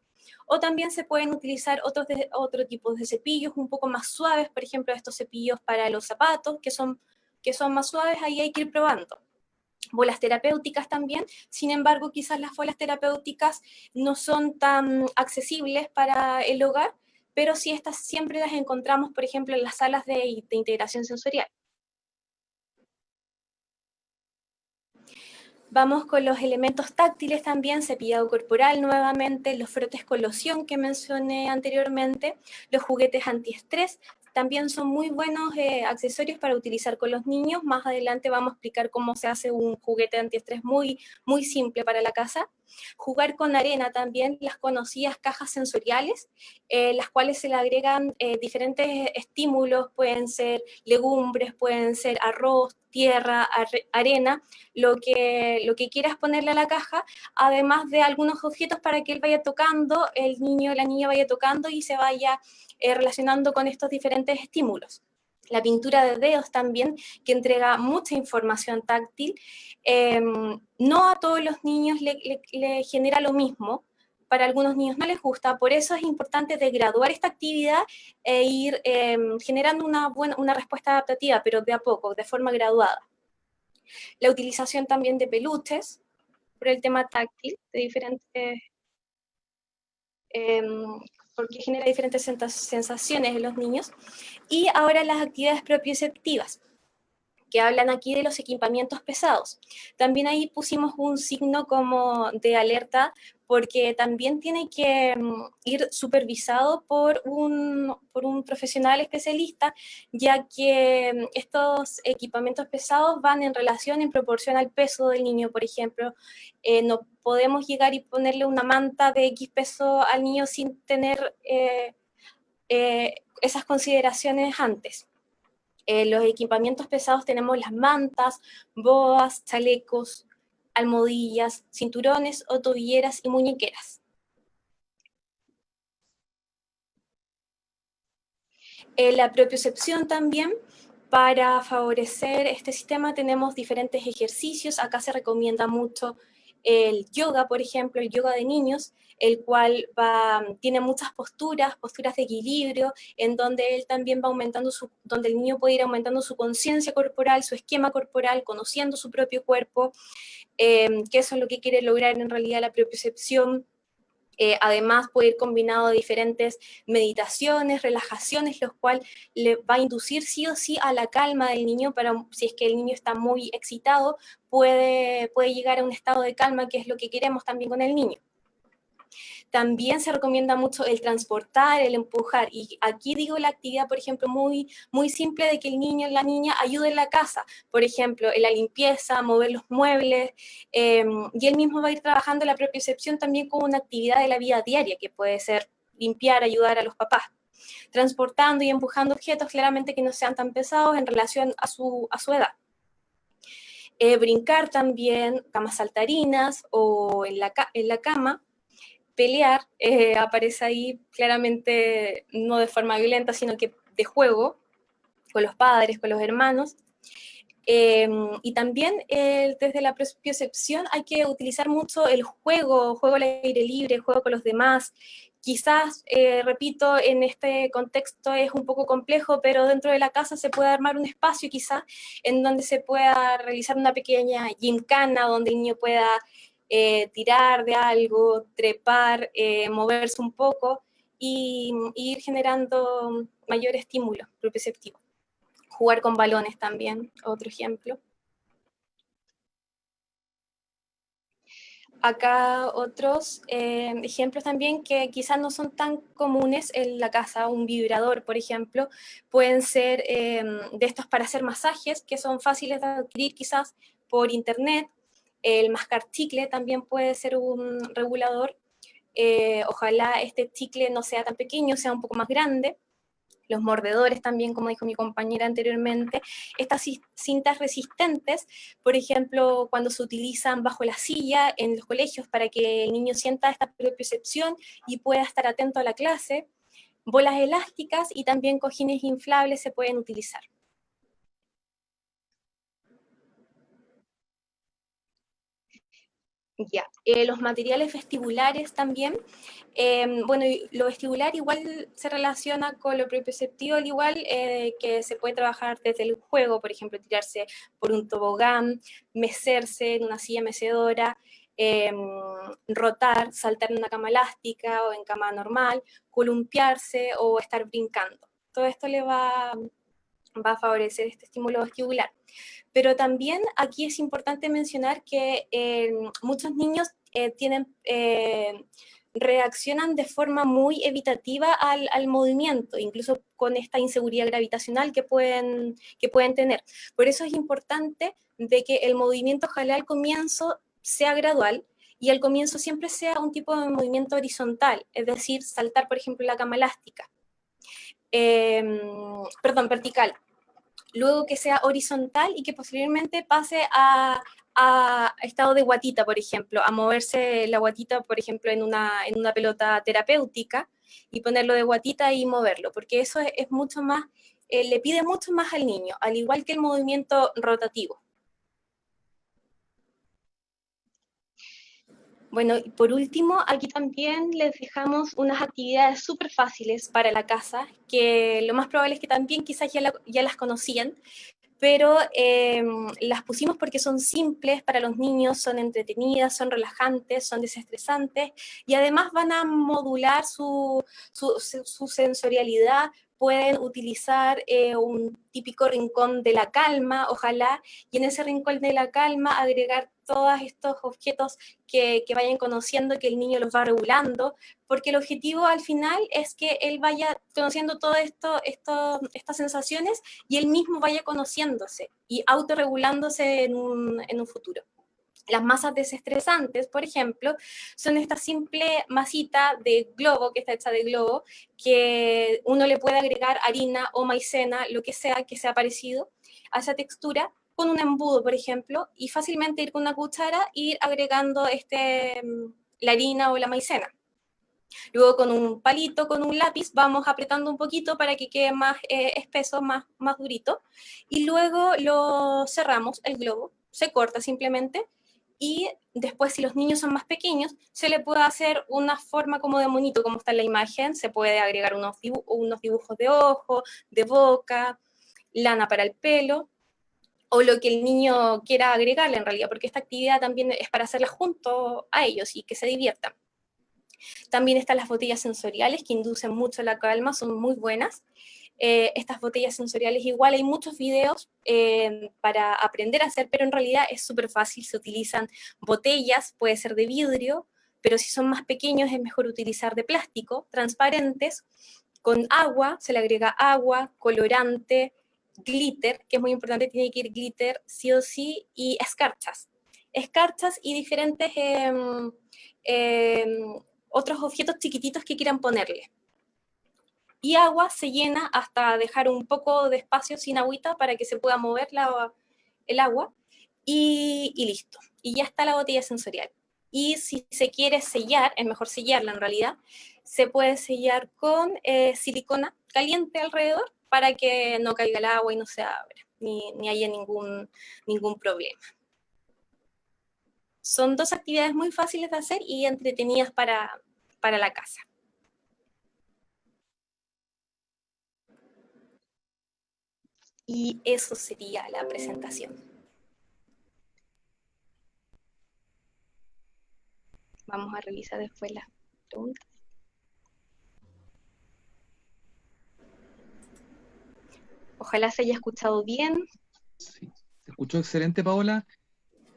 Speaker 4: O también se pueden utilizar otro tipo de cepillos un poco más suaves, por ejemplo, estos cepillos para los zapatos, que son más suaves, ahí hay que ir probando. Bolas terapéuticas también, sin embargo, quizás las bolas terapéuticas no son tan accesibles para el hogar, pero sí estas siempre las encontramos, por ejemplo, en las salas de integración sensorial. Vamos con los elementos táctiles también, cepillado corporal nuevamente, los frotes con loción que mencioné anteriormente, los juguetes antiestrés, también son muy buenos accesorios para utilizar con los niños. Más adelante vamos a explicar cómo se hace un juguete antiestrés muy, muy simple para la casa. Jugar con arena también, las conocidas cajas sensoriales, las cuales se le agregan diferentes estímulos, pueden ser legumbres, pueden ser arroz, tierra, arena, lo que quieras ponerle a la caja, además de algunos objetos para que él vaya tocando, el niño o la niña vaya tocando y se vaya relacionando con estos diferentes estímulos. La pintura de dedos también, que entrega mucha información táctil. No a todos los niños le genera lo mismo, para algunos niños no les gusta, por eso es importante de graduar esta actividad e ir generando una respuesta adaptativa, pero de a poco, de forma graduada. La utilización también de peluches, por el tema táctil, de diferentes... porque genera diferentes sensaciones en los niños. Y ahora las actividades propioceptivas, que hablan aquí de los equipamientos pesados. También ahí pusimos un signo como de alerta, porque también tiene que ir supervisado por un profesional especialista, ya que estos equipamientos pesados van en relación, en proporción al peso del niño, por ejemplo. No podemos llegar y ponerle una manta de X peso al niño sin tener esas consideraciones antes. Los equipamientos pesados tenemos las mantas, boas, chalecos, almohadillas, cinturones o tobilleras y muñequeras. La propiocepción también, para favorecer este sistema tenemos diferentes ejercicios. Acá se recomienda mucho el yoga, por ejemplo, el yoga de niños, el cual tiene muchas posturas de equilibrio, en donde él también va aumentando donde el niño puede ir aumentando su conciencia corporal, su esquema corporal, conociendo su propio cuerpo, que eso es lo que quiere lograr en realidad la propiocepción. Además puede ir combinado de diferentes meditaciones, relajaciones, los cuales le va a inducir sí o sí a la calma del niño, para si es que el niño está muy excitado, puede llegar a un estado de calma, que es lo que queremos también con el niño. También se recomienda mucho el transportar, el empujar, y aquí digo la actividad, por ejemplo, muy, muy simple, de que el niño o la niña ayude en la casa, por ejemplo, en la limpieza, mover los muebles, y él mismo va a ir trabajando la propiocepción también como una actividad de la vida diaria, que puede ser limpiar, ayudar a los papás, transportando y empujando objetos claramente que no sean tan pesados en relación a su edad. Brincar también, camas saltarinas o en la cama, pelear, aparece ahí claramente no de forma violenta, sino que de juego, con los padres, con los hermanos. Y también desde la propiocepción hay que utilizar mucho el juego al aire libre, el juego con los demás. Quizás, repito, en este contexto es un poco complejo, pero dentro de la casa se puede armar un espacio quizás en donde se pueda realizar una pequeña gincana, donde el niño pueda tirar de algo, trepar, moverse un poco y ir generando mayor estímulo propioceptivo. Jugar con balones también, otro ejemplo. Acá otros ejemplos también que quizás no son tan comunes en la casa, un vibrador, por ejemplo, pueden ser de estos para hacer masajes, que son fáciles de adquirir quizás por internet. El mascar chicle también puede ser un regulador. Ojalá este chicle no sea tan pequeño, sea un poco más grande. Los mordedores también, como dijo mi compañera anteriormente, estas cintas resistentes, por ejemplo, cuando se utilizan bajo la silla en los colegios para que el niño sienta esta propiocepción y pueda estar atento a la clase, bolas elásticas y también cojines inflables se pueden utilizar. Ya, los materiales vestibulares también. Bueno, lo vestibular igual se relaciona con lo propioceptivo, al igual que se puede trabajar desde el juego, por ejemplo, tirarse por un tobogán, mecerse en una silla mecedora, rotar, saltar en una cama elástica o en cama normal, columpiarse o estar brincando. Todo esto le va a favorecer este estímulo vestibular. Pero también aquí es importante mencionar que muchos niños reaccionan de forma muy evitativa al movimiento, incluso con esta inseguridad gravitacional que pueden tener. Por eso es importante de que el movimiento ojalá al comienzo sea gradual y al comienzo siempre sea un tipo de movimiento horizontal, es decir, saltar, por ejemplo, la cama elástica. Perdón, vertical. Luego que sea horizontal y que posteriormente pase a estado de guatita, por ejemplo, a moverse la guatita, por ejemplo, en una pelota terapéutica y ponerlo de guatita y moverlo, porque eso es mucho más, le pide mucho más al niño, al igual que el movimiento rotativo. Bueno, y por último, aquí también les dejamos unas actividades súper fáciles para la casa, que lo más probable es que también quizás ya las conocían, pero las pusimos porque son simples para los niños, son entretenidas, son relajantes, son desestresantes y además van a modular su sensorialidad. Pueden utilizar un típico rincón de la calma, ojalá, y en ese rincón de la calma agregar todos estos objetos que vayan conociendo, que el niño los va regulando, porque el objetivo al final es que él vaya conociendo todo estas sensaciones y él mismo vaya conociéndose y autorregulándose en un futuro. Las masas desestresantes, por ejemplo, son esta simple masita de globo, que está hecha de globo, que uno le puede agregar harina o maicena, lo que sea parecido a esa textura, con un embudo, por ejemplo, y fácilmente ir con una cuchara e ir agregando la harina o la maicena. Luego con un palito, con un lápiz, vamos apretando un poquito para que quede más espeso, más durito. Y luego lo cerramos, el globo, se corta simplemente. Y después, si los niños son más pequeños, se le puede hacer una forma como de monito, como está en la imagen. Se puede agregar unos dibujos de ojo, de boca, lana para el pelo, o lo que el niño quiera agregarle en realidad, porque esta actividad también es para hacerla junto a ellos y que se diviertan. También están las botellas sensoriales que inducen mucho la calma, son muy buenas. Estas botellas sensoriales igual hay muchos videos para aprender a hacer, pero en realidad es súper fácil, se utilizan botellas, puede ser de vidrio, pero si son más pequeños es mejor utilizar de plástico, transparentes, con agua, se le agrega agua, colorante, glitter, que es muy importante, tiene que ir glitter sí o sí, y escarchas. Escarchas y diferentes otros objetos chiquititos que quieran ponerle. Y agua se llena hasta dejar un poco de espacio sin agüita para que se pueda mover el agua y listo. Y ya está la botella sensorial. y si se quiere sellar, es mejor sellarla en realidad, se puede sellar con silicona caliente alrededor para que no caiga el agua y no se abra, ni haya ningún problema. Son dos actividades muy fáciles de hacer y entretenidas para la casa. Y eso sería la presentación. Vamos a revisar después las preguntas. Ojalá se haya escuchado bien.
Speaker 3: Sí, se escuchó excelente, Paola.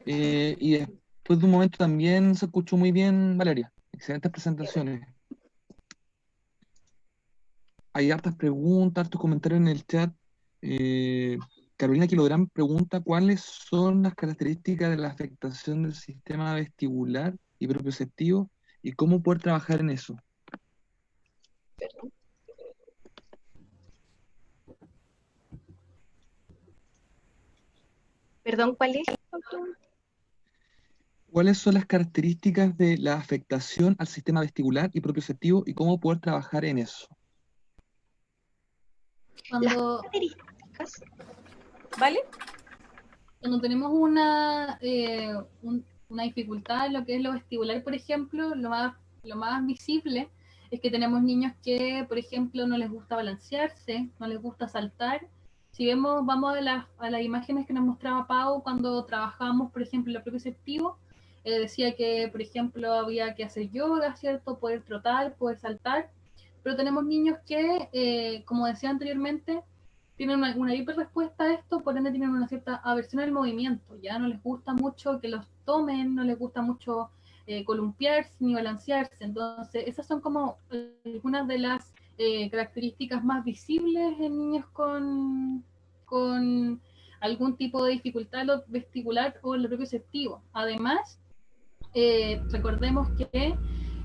Speaker 3: Y después de un momento también se escuchó muy bien, Valeria. Excelentes presentaciones. Hay hartas preguntas, hartos comentarios en el chat. Carolina Kilográn pregunta cuáles son las características de la afectación del sistema vestibular y propioceptivo y cómo poder trabajar en eso.
Speaker 4: Perdón, ¿cuál es?
Speaker 3: ¿Cuáles son las características de la afectación al sistema vestibular y propioceptivo y cómo poder trabajar en eso?
Speaker 2: Cuando,
Speaker 4: Características, ¿vale?
Speaker 2: cuando tenemos una dificultad en lo que es lo vestibular, por ejemplo, lo más visible es que tenemos niños que, por ejemplo, no les gusta balancearse, no les gusta saltar. Si vamos a las imágenes que nos mostraba Pau cuando trabajábamos, por ejemplo, lo propioceptivo, decía que, por ejemplo, había que hacer yoga, ¿cierto? Poder trotar, poder saltar, pero tenemos niños que, como decía anteriormente, tienen una hiperrespuesta a esto, por ende tienen una cierta aversión al movimiento, ya no les gusta mucho que los tomen, no les gusta mucho columpiarse ni balancearse. Entonces esas son como algunas de las características más visibles en niños con algún tipo de dificultad vestibular o lo propioceptivo. Además, recordemos que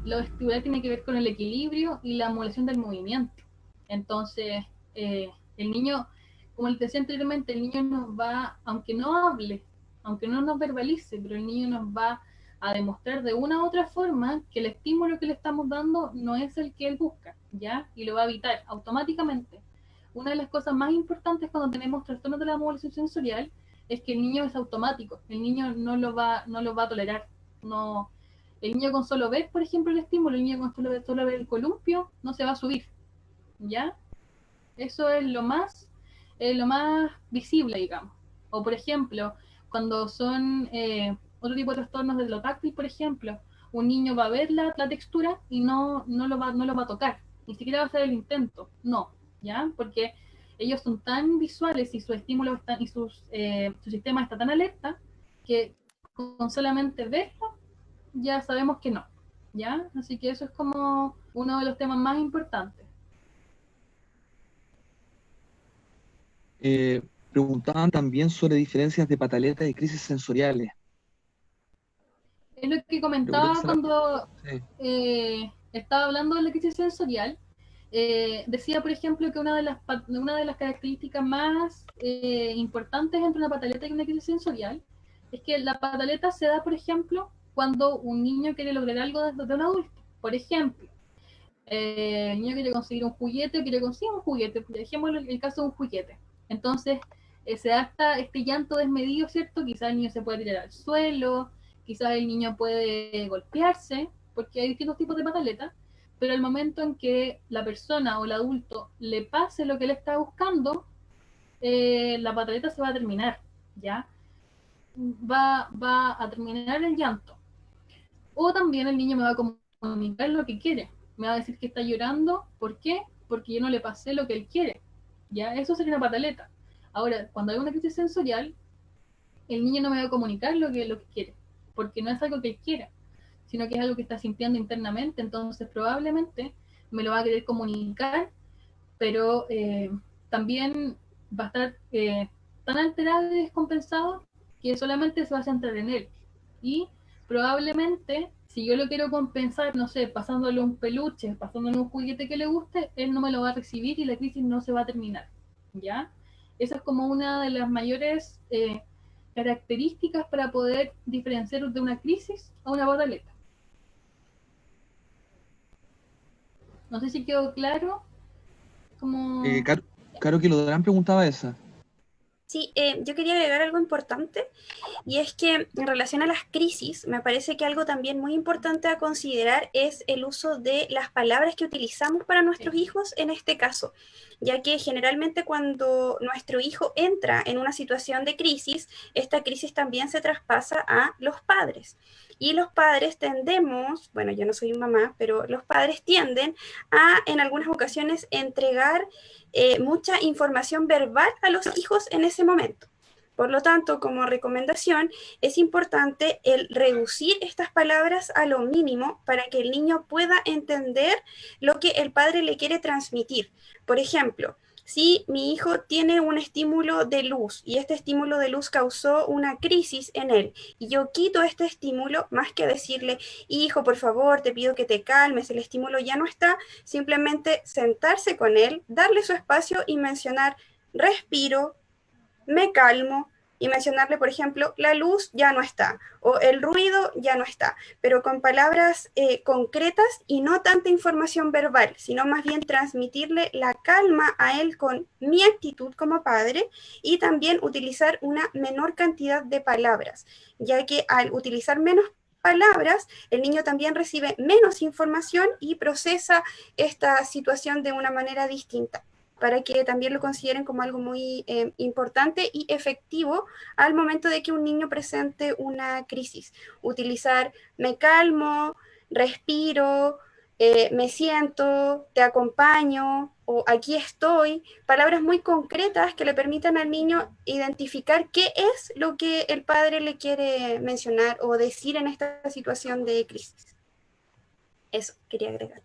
Speaker 2: lo vestibular tiene que ver con el equilibrio y la modulación del movimiento. Entonces, el niño, como les decía anteriormente, el niño nos va, aunque no hable, aunque no nos verbalice, pero el niño nos va a demostrar de una u otra forma que el estímulo que le estamos dando no es el que él busca, ¿ya? Y lo va a evitar automáticamente. Una de las cosas más importantes cuando tenemos trastornos de la modulación sensorial es que el niño es automático, el niño no lo va a tolerar. No, el niño con solo ver, por ejemplo, el estímulo, el niño con solo ver el columpio, no se va a subir, ¿ya? Eso es lo más visible, digamos. O, por ejemplo, cuando son otro tipo de trastornos de lo táctil, por ejemplo, un niño va a ver la textura y no lo va a tocar, ni siquiera va a hacer el intento, no, ¿ya? Porque ellos son tan visuales y su estímulo está, y su sistema está tan alerta que con solamente verlo ya sabemos que no, ¿ya? Así que eso es como uno de los temas más importantes.
Speaker 3: Preguntaban también sobre diferencias de pataleta y crisis sensoriales.
Speaker 2: Es lo que
Speaker 3: Yo creo que
Speaker 2: comentaba
Speaker 3: esa la-
Speaker 2: cuando
Speaker 3: sí.
Speaker 2: estaba hablando de la crisis sensorial. Decía, por ejemplo, que una de las características más importantes entre una pataleta y una crisis sensorial es que la pataleta se da, por ejemplo, cuando un niño quiere lograr algo de un adulto. Por ejemplo, el niño quiere conseguir un juguete, quiere conseguir un juguete, dejémoslo el caso de un juguete. Entonces, se da este llanto desmedido, ¿cierto? Quizás el niño se puede tirar al suelo, quizás el niño puede golpearse, porque hay distintos tipos de pataletas, pero el momento en que la persona o el adulto le pase lo que él está buscando, la pataleta se va a terminar, ¿ya? Va a terminar el llanto. O también el niño me va a comunicar lo que quiere. Me va a decir que está llorando. ¿Por qué? Porque yo no le pasé lo que él quiere. ¿Ya? Eso sería una pataleta. Ahora, cuando hay una crisis sensorial, el niño no me va a comunicar lo que quiere. Porque no es algo que él quiera, sino que es algo que está sintiendo internamente. Entonces, probablemente me lo va a querer comunicar, pero también va a estar tan alterado y descompensado que solamente se va a centrar en él. Y probablemente, si yo lo quiero compensar, no sé, pasándole un peluche, pasándole un juguete que le guste, él no me lo va a recibir y la crisis no se va a terminar, ¿ya? Esa es como una de las mayores características para poder diferenciar de una crisis a una pataleta. No sé si quedó claro. Como...
Speaker 3: Caro que lo preguntaba esa.
Speaker 1: Sí, yo quería agregar algo importante, y es que en relación a las crisis, me parece que algo también muy importante a considerar es el uso de las palabras que utilizamos para nuestros hijos en este caso, ya que generalmente cuando nuestro hijo entra en una situación de crisis, esta crisis también se traspasa a los padres. Y los padres tendemos, bueno, yo no soy mamá, pero los padres tienden a en algunas ocasiones entregar mucha información verbal a los hijos en ese momento. Por lo tanto, como recomendación, es importante el reducir estas palabras a lo mínimo para que el niño pueda entender lo que el padre le quiere transmitir. Por ejemplo, si mi hijo tiene un estímulo de luz y este estímulo de luz causó una crisis en él y yo quito este estímulo, más que decirle, hijo, por favor, te pido que te calmes, el estímulo ya no está, simplemente sentarse con él, darle su espacio y mencionar, respiro, me calmo, y mencionarle, por ejemplo, la luz ya no está o el ruido ya no está, pero con palabras concretas y no tanta información verbal, sino más bien transmitirle la calma a él con mi actitud como padre y también utilizar una menor cantidad de palabras, ya que al utilizar menos palabras, el niño también recibe menos información y procesa esta situación de una manera distinta, para que también lo consideren como algo muy importante y efectivo al momento de que un niño presente una crisis. Utilizar me calmo, respiro, me siento, te acompaño o aquí estoy, palabras muy concretas que le permitan al niño identificar qué es lo que el padre le quiere mencionar o decir en esta situación de crisis. Eso quería agregar.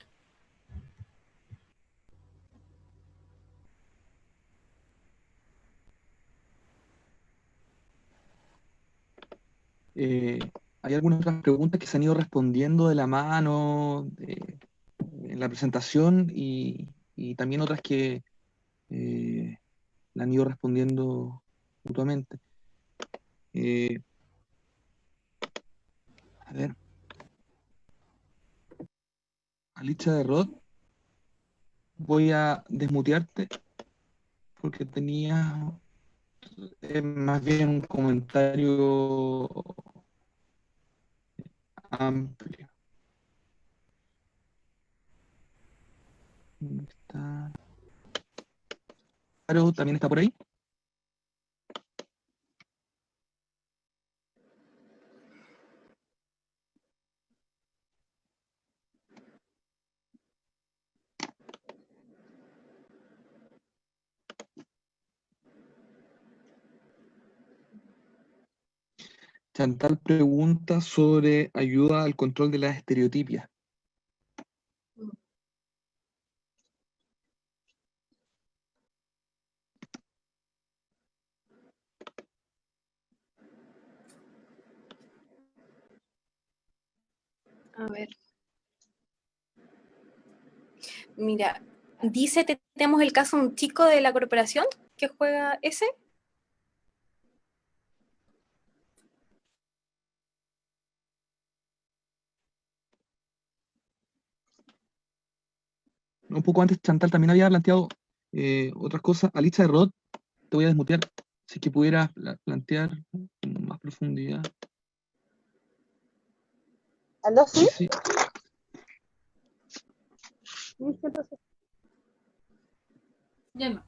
Speaker 3: Hay algunas otras preguntas que se han ido respondiendo de la mano en la presentación y también otras que la han ido respondiendo mutuamente. A ver. Alicia de Rod, voy a desmutearte porque tenía más bien un comentario amplio. ¿Dónde está? Caro también está por ahí. Chantal pregunta sobre ayuda al control de las estereotipias.
Speaker 4: A ver. Mira, dice, tenemos el caso de un chico de la corporación que juega ese.
Speaker 3: Un poco antes Chantal también había planteado otras cosas. Alicia de Rod, te voy a desmutear. Si que pudieras plantear con más profundidad.
Speaker 5: ¿Aló, sí?
Speaker 3: Sí.
Speaker 2: Ya no.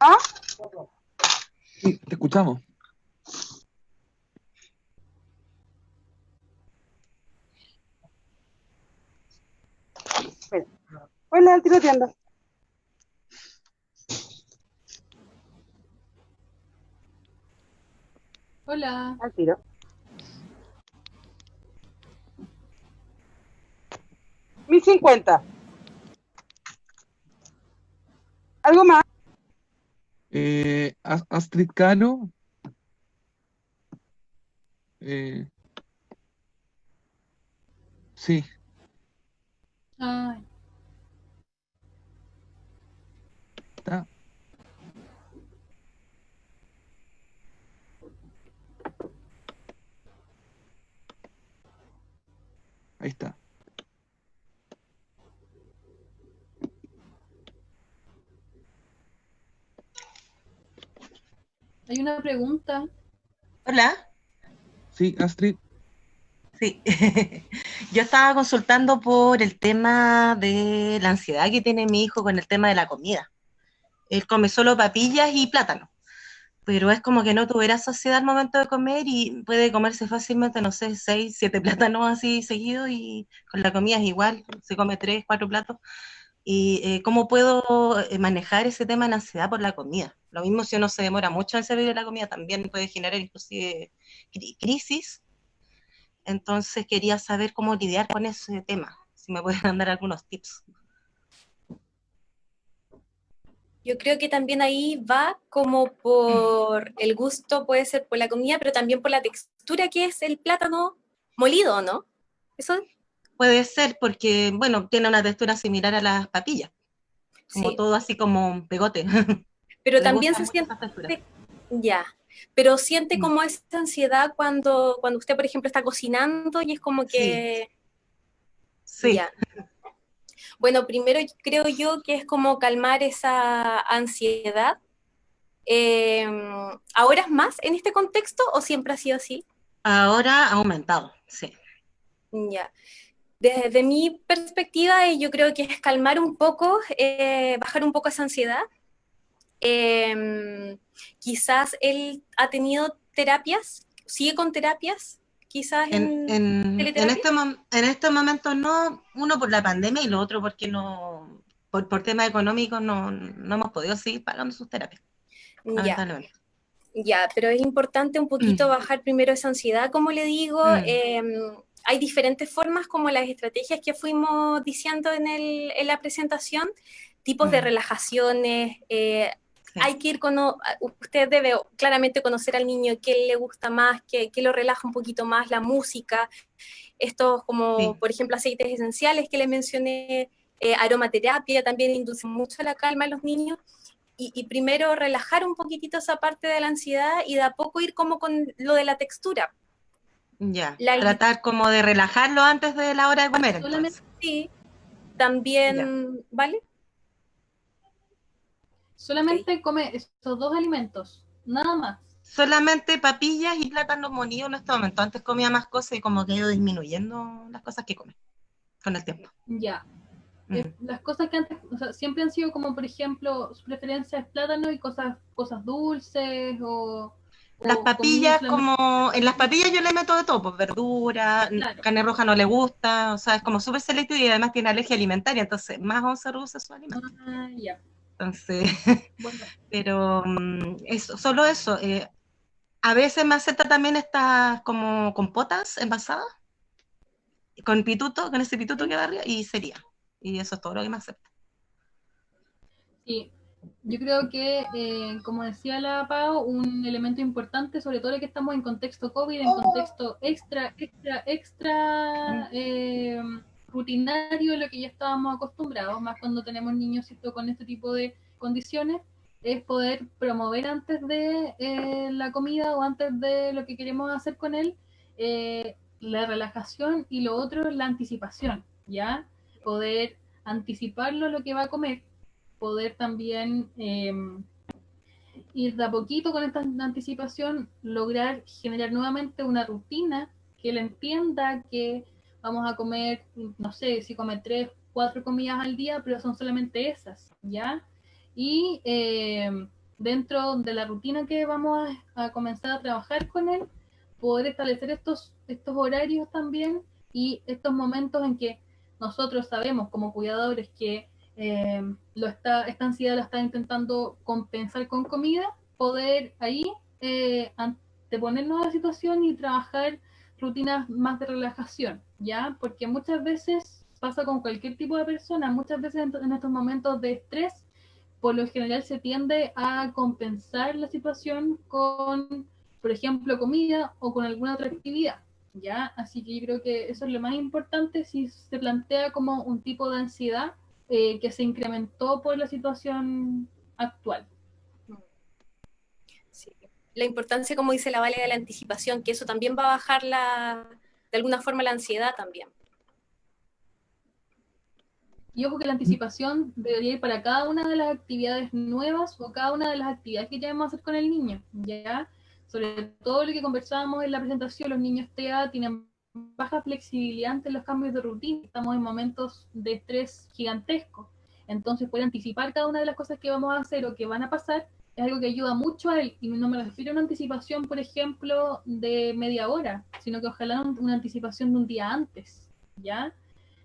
Speaker 5: ¿Ah?
Speaker 3: Sí, te escuchamos.
Speaker 5: Hola, al tiro tienda.
Speaker 2: Hola.
Speaker 5: Al tiro. $1,050. ¿Algo más?
Speaker 3: Astrid Caro. Sí,
Speaker 2: Ay,
Speaker 3: está. Ahí está.
Speaker 2: hay una pregunta.
Speaker 6: Hola,
Speaker 3: Sí, Astrid.
Speaker 6: sí. Yo estaba consultando por el tema de la ansiedad que tiene mi hijo con el tema de la comida. Él come solo papillas y plátano, pero es como que no tuviera saciedad al momento de comer y puede comerse fácilmente, no sé, 6, 7 plátanos así seguidos y con la comida es igual, se come 3, 4 platos. Y cómo puedo manejar ese tema de la ansiedad por la comida. Lo mismo si uno se demora mucho en servir la comida, también puede generar inclusive crisis. Entonces quería saber cómo lidiar con ese tema, si me pueden dar algunos tips.
Speaker 4: Yo creo que también ahí va como por el gusto, puede ser por la comida, pero también por la textura que es el plátano molido, ¿no? Eso
Speaker 6: Puede ser porque, bueno, tiene una textura similar a las papillas, como
Speaker 4: sí,
Speaker 6: todo así como un pegote.
Speaker 4: pero
Speaker 6: Le
Speaker 4: también
Speaker 6: gusta
Speaker 4: se
Speaker 6: mucho
Speaker 4: siente,
Speaker 6: esa textura.
Speaker 4: ya, pero siente
Speaker 3: Mm.
Speaker 4: como esa ansiedad cuando usted, por ejemplo, está cocinando y es como
Speaker 6: Sí,
Speaker 4: que,
Speaker 6: sí.
Speaker 4: ya. Bueno, primero creo yo que es como calmar esa ansiedad. Eh, ¿Ahora es más en este contexto o siempre ha sido así?
Speaker 6: Ahora ha aumentado, sí.
Speaker 4: Ya. Desde mi perspectiva, yo creo que es calmar un poco, bajar un poco esa ansiedad. Quizás él ha tenido terapias, sigue con terapias, quizás en teleterapia.
Speaker 6: En este momento no, uno por la pandemia y lo otro porque no, por temas económicos no hemos podido seguir pagando sus terapias,
Speaker 4: Ya,
Speaker 6: lamentablemente.
Speaker 4: ya, pero es importante un poquito bajar primero esa ansiedad, como le digo.
Speaker 6: Mm,
Speaker 4: Hay diferentes formas, como las estrategias que fuimos diciendo en la presentación, tipos de
Speaker 6: mm,
Speaker 4: relajaciones.
Speaker 6: sí,
Speaker 4: Hay que ir con, usted debe claramente conocer al niño, qué le gusta más, qué lo relaja un poquito más, la música, estos como,
Speaker 6: sí.
Speaker 4: por ejemplo, aceites esenciales que le mencioné, aromaterapia también induce mucho la calma en los niños. Y primero relajar un poquitito esa parte de la ansiedad y de a poco ir como con lo de la textura.
Speaker 6: Ya,
Speaker 4: La,
Speaker 6: tratar como de relajarlo antes de la hora de comer,
Speaker 2: Solamente,
Speaker 6: entonces.
Speaker 4: sí,
Speaker 6: Ya.
Speaker 4: también, ¿vale? Ok.
Speaker 2: solamente come estos dos alimentos, nada más.
Speaker 6: Solamente papillas y plátanos molidos en este momento. Antes comía más cosas y como que ha ido disminuyendo las cosas que come con el tiempo.
Speaker 2: Ya.
Speaker 6: Mm.
Speaker 2: Las cosas que antes, o sea, siempre han sido como, por ejemplo, su preferencia es plátano y cosas dulces
Speaker 6: Las
Speaker 2: o comida
Speaker 6: papillas,
Speaker 2: solamente.
Speaker 6: como en las papillas yo le meto de todo, pues verdura,
Speaker 2: Claro.
Speaker 6: carne roja no le gusta, o sea, es como súper selectivo y además tiene alergia alimentaria, entonces más aún se reduce su alimento.
Speaker 2: Ah, ya.
Speaker 6: Entonces,
Speaker 2: Bueno,
Speaker 6: pero eso, solo eso. A veces me acepta también estas como compotas envasadas, con pituto, con ese pituto
Speaker 2: sí.
Speaker 6: que va arriba, y sería. Y eso es todo lo que me acepta.
Speaker 2: Sí, yo creo que, como decía la Pau, un elemento importante, sobre todo que estamos en contexto COVID, en contexto extra rutinario, lo que ya estábamos acostumbrados, más cuando tenemos niños, ¿cierto?, con este tipo de condiciones, es poder promover antes de la comida o antes de lo que queremos hacer con él, la relajación y lo otro, la anticipación, ¿ya? Poder anticiparlo lo que va a comer, poder también ir de a poquito con esta anticipación, lograr generar nuevamente una rutina que él entienda que vamos a comer, no sé, si come 3, 4 comidas al día, pero son solamente esas, ¿ya? Y dentro de la rutina que vamos a comenzar a trabajar con él, poder establecer estos horarios también y estos momentos en que nosotros sabemos como cuidadores que esta ansiedad la está intentando compensar con comida, poder ahí anteponernos a la situación y trabajar rutinas más de relajación, ¿ya? Porque muchas veces pasa con cualquier tipo de persona, muchas veces en estos momentos de estrés por lo general se tiende a compensar la situación con, por ejemplo, comida o con alguna otra actividad, ¿ya? Así que yo creo que eso es lo más importante si se plantea como un tipo de ansiedad que se incrementó por la situación actual.
Speaker 4: Sí. La importancia, como dice la Vale, de la anticipación, que eso también va a bajar de alguna forma la ansiedad también.
Speaker 2: Y ojo que la anticipación debería ir para cada una de las actividades nuevas o cada una de las actividades que queremos hacer con el niño, ¿ya? Sobre todo lo que conversábamos en la presentación, los niños TEA tienen baja flexibilidad ante los cambios de rutina, estamos en momentos de estrés gigantesco, entonces poder anticipar cada una de las cosas que vamos a hacer o que van a pasar es algo que ayuda mucho a él, y no me refiero a una anticipación, por ejemplo, de media hora, sino que ojalá una anticipación de un día antes, ¿ya?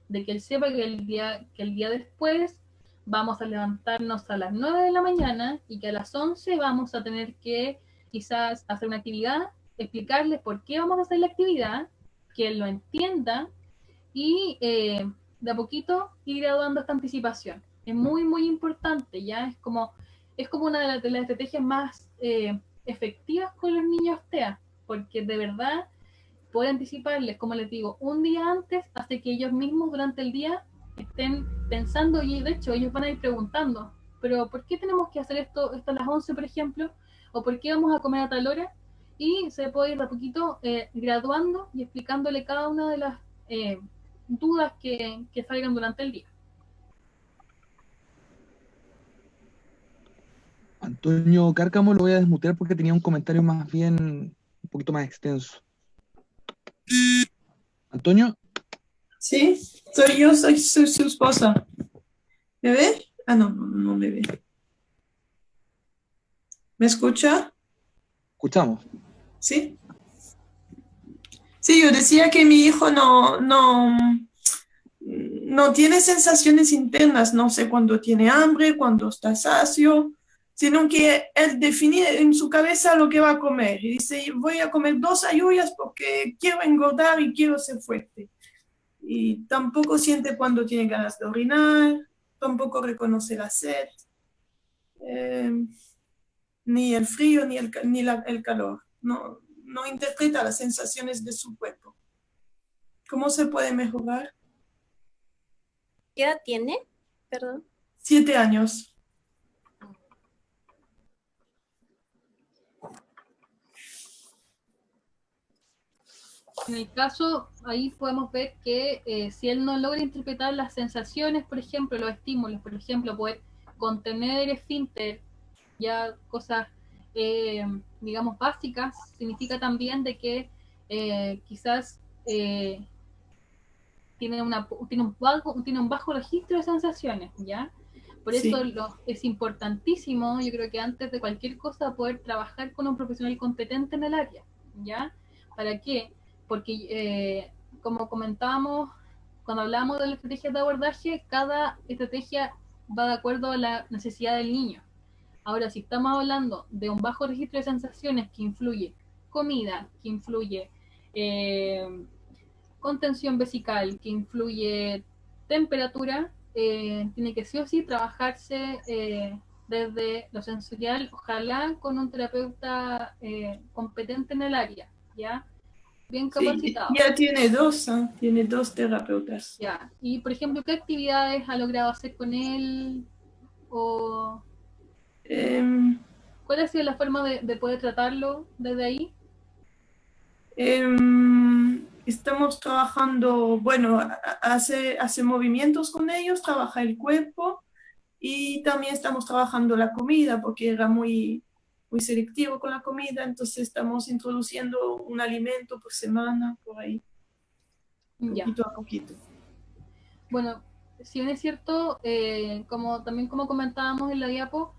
Speaker 2: De que él sepa que el día después vamos a levantarnos a las 9 de la mañana y que a las 11 vamos a tener que quizás hacer una actividad, explicarles por qué vamos a hacer la actividad, que él lo entienda y de a poquito ir graduando esta anticipación. Es muy, muy importante, ya es como una de las estrategias más efectivas con los niños TEA, porque de verdad poder anticiparles, como les digo, un día antes, hace que ellos mismos durante el día estén pensando, y de hecho ellos van a ir preguntando, pero ¿por qué tenemos que hacer esto a las 11, por ejemplo? ¿O por qué vamos a comer a tal hora? Y se puede ir de a poquito graduando y explicándole cada una de las dudas que salgan durante el día.
Speaker 3: Antonio Cárcamo lo voy a desmutear porque tenía un comentario más bien un poquito más extenso. Antonio,
Speaker 7: Sí, soy yo, soy su esposa. ¿Me ve? Ah, no, no me ve. ¿Me escucha?
Speaker 3: escuchamos.
Speaker 7: ¿Sí? Sí, yo decía que mi hijo no tiene sensaciones internas, no sé cuándo tiene hambre, cuándo está sacio, sino que él define en su cabeza lo que va a comer. Y dice, voy a comer 2 halluyas porque quiero engordar y quiero ser fuerte. Y tampoco siente cuando tiene ganas de orinar, tampoco reconoce la sed, ni el frío, ni el calor. No interpreta las sensaciones de su cuerpo. ¿Cómo se puede mejorar?
Speaker 4: ¿Qué edad tiene? Perdón.
Speaker 7: 7 años.
Speaker 2: En el caso, ahí podemos ver que si él no logra interpretar las sensaciones, por ejemplo, los estímulos, por ejemplo, poder contener el esfínter, ya cosas, digamos, básicas, significa también de que quizás tiene un bajo registro de sensaciones, ¿ya? Por eso
Speaker 7: Sí.
Speaker 2: es importantísimo, yo creo que antes de cualquier cosa, poder trabajar con un profesional competente en el área, ¿ya? ¿Para qué? Porque, como comentábamos, cuando hablamos de las estrategias de abordaje, cada estrategia va de acuerdo a la necesidad del niño. Ahora, si estamos hablando de un bajo registro de sensaciones que influye comida, que influye contención vesical, que influye temperatura, tiene que sí o sí trabajarse desde lo sensorial, ojalá con un terapeuta competente en el área, ¿ya? Bien capacitado.
Speaker 7: Sí, ya tiene 2, ¿eh? Tiene 2 terapeutas.
Speaker 2: Ya. Y, por ejemplo, ¿qué actividades ha logrado hacer con él? ¿O cuál ha sido la forma de poder tratarlo desde ahí?
Speaker 7: Estamos trabajando, bueno, hace movimientos con ellos, trabaja el cuerpo y también estamos trabajando la comida porque era muy selectivo con la comida, entonces estamos introduciendo un alimento por semana, por ahí,
Speaker 2: Ya.
Speaker 7: poquito a poquito.
Speaker 2: Bueno, si bien es cierto, como comentábamos en la diapo,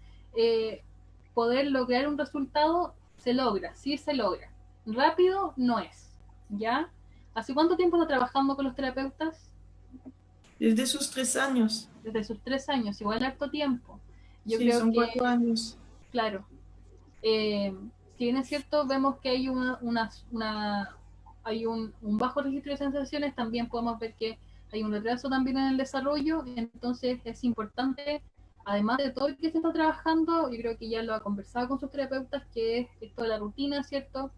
Speaker 2: poder lograr un resultado se logra, sí se logra. Rápido no es, ¿ya? ¿Hace cuánto tiempo está trabajando con los terapeutas?
Speaker 7: Desde sus 3 años.
Speaker 2: Desde sus 3 años, igual harto tiempo. Yo
Speaker 7: Sí,
Speaker 2: creo
Speaker 7: son
Speaker 2: que,
Speaker 7: 4 años.
Speaker 2: claro, si bien es cierto, vemos que hay hay un bajo registro de sensaciones, también podemos ver que hay un retraso también en el desarrollo, entonces es importante además de todo lo que se está trabajando, yo creo que ya lo ha conversado con sus terapeutas, que es esto de la rutina, ¿cierto?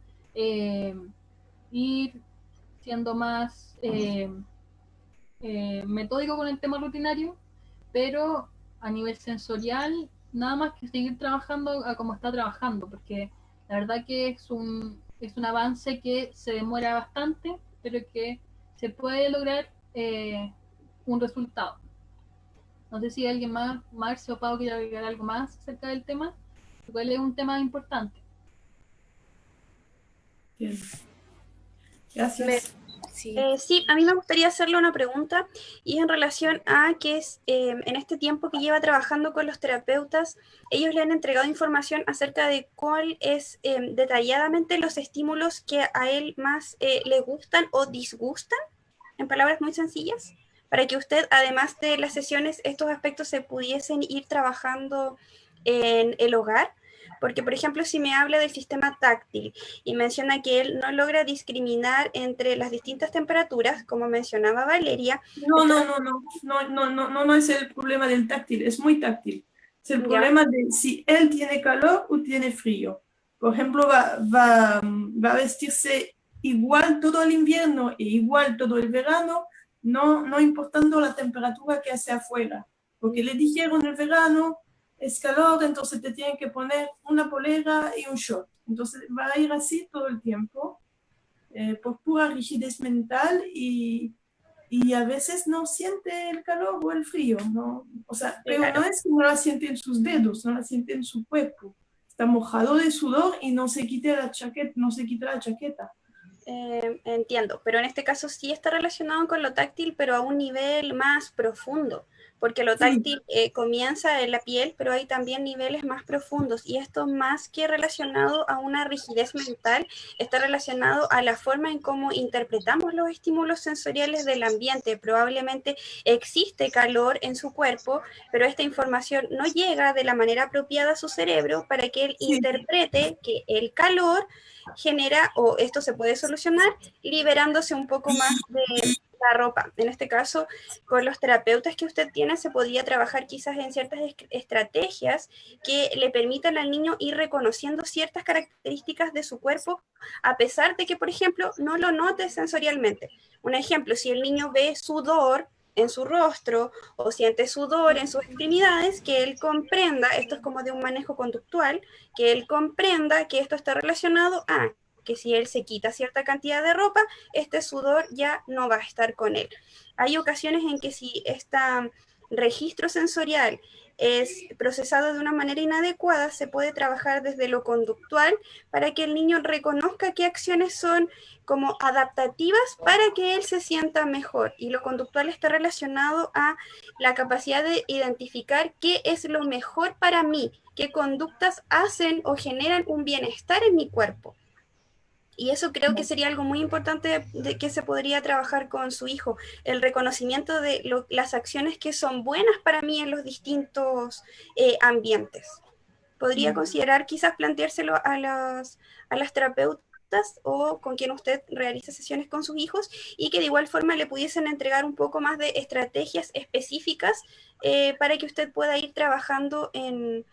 Speaker 2: Ir siendo más metódico con el tema rutinario, pero a nivel sensorial, nada más que seguir trabajando a como está trabajando, porque la verdad que es un avance que se demora bastante, pero que se puede lograr un resultado. No sé si alguien más, Marcio o Pau, quiere agregar algo más acerca del tema, porque es un tema importante.
Speaker 7: Bien.
Speaker 4: Me-
Speaker 7: Gracias.
Speaker 4: sí.
Speaker 1: Sí, a mí me gustaría hacerle una pregunta y es en relación a que en este tiempo que lleva trabajando con los terapeutas, ellos le han entregado información acerca de cuál es detalladamente los estímulos que a él más le gustan o disgustan, en palabras muy sencillas, para que usted, además de las sesiones, estos aspectos se pudiesen ir trabajando en el hogar. Porque, por ejemplo, si me habla del sistema táctil y menciona que él no logra discriminar entre las distintas temperaturas, como mencionaba Valeria,
Speaker 7: No, no, no, no, no, no, no, no, no es el problema del táctil, es muy táctil. Es el
Speaker 1: ya,
Speaker 7: problema de si él tiene calor o tiene frío. Por ejemplo, va a vestirse igual todo el invierno e igual todo el verano, no importando la temperatura que hace afuera. Porque le dijeron el verano es calor, entonces te tienen que poner una polera y un short. Entonces va a ir así todo el tiempo, por pura rigidez mental y a veces no siente el calor o el frío, ¿no? O sea, pero
Speaker 1: claro.
Speaker 7: no es que no la siente en sus dedos, no la siente en su cuerpo. Está mojado de sudor y no se quita la chaqueta, no se quita la chaqueta.
Speaker 1: Entiendo, pero en este caso sí está relacionado con lo táctil, pero a un nivel más profundo, porque lo
Speaker 7: Sí,
Speaker 1: táctil comienza en la piel, pero hay también niveles más profundos, y esto más que relacionado a una rigidez mental, está relacionado a la forma en cómo interpretamos los estímulos sensoriales del ambiente. Probablemente existe calor en su cuerpo, pero esta información no llega de la manera apropiada a su cerebro para que él
Speaker 7: sí,
Speaker 1: interprete que el calor genera, o esto se puede solucionar, liberándose un poco más de la ropa. En este caso, con los terapeutas que usted tiene, se podría trabajar quizás en ciertas estrategias que le permitan al niño ir reconociendo ciertas características de su cuerpo, a pesar de que, por ejemplo, no lo note sensorialmente. Un ejemplo, si el niño ve sudor en su rostro o siente sudor en sus extremidades, que él comprenda, esto es como de un manejo conductual, que él comprenda que esto está relacionado a que si él se quita cierta cantidad de ropa, este sudor ya no va a estar con él. Hay ocasiones en que si este registro sensorial es procesado de una manera inadecuada, se puede trabajar desde lo conductual para que el niño reconozca qué acciones son como adaptativas para que él se sienta mejor. Y lo conductual está relacionado a la capacidad de identificar qué es lo mejor para mí, qué conductas hacen o generan un bienestar en mi cuerpo. Y eso creo que sería algo muy importante de que se podría trabajar con su hijo, el reconocimiento de las acciones que son buenas para mí en los distintos ambientes. Podría considerar quizás planteárselo a las terapeutas o con quien usted realiza sesiones con sus hijos y que de igual forma le pudiesen entregar un poco más de estrategias específicas para que usted pueda ir trabajando en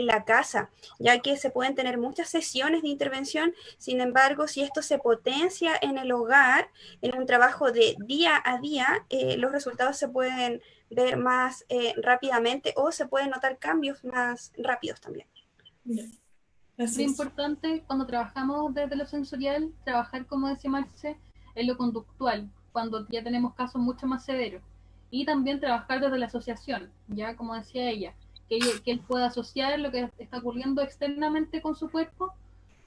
Speaker 1: la casa, ya que se pueden tener muchas sesiones de intervención. Sin embargo, si esto se potencia en el hogar, en un trabajo de día a día, los resultados se pueden ver más rápidamente o se pueden notar cambios más rápidos también.
Speaker 7: bien.
Speaker 2: Es muy
Speaker 7: Gracias.
Speaker 2: importante cuando trabajamos desde lo sensorial, trabajar, como decía Marce, en lo conductual, cuando ya tenemos casos mucho más severos. Y también trabajar desde la asociación, ya como decía ella, que él pueda asociar lo que está ocurriendo externamente con su cuerpo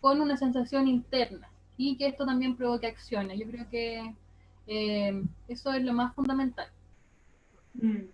Speaker 2: con una sensación interna y que esto también provoque acciones. Yo creo que eso es lo más fundamental.
Speaker 7: Mm.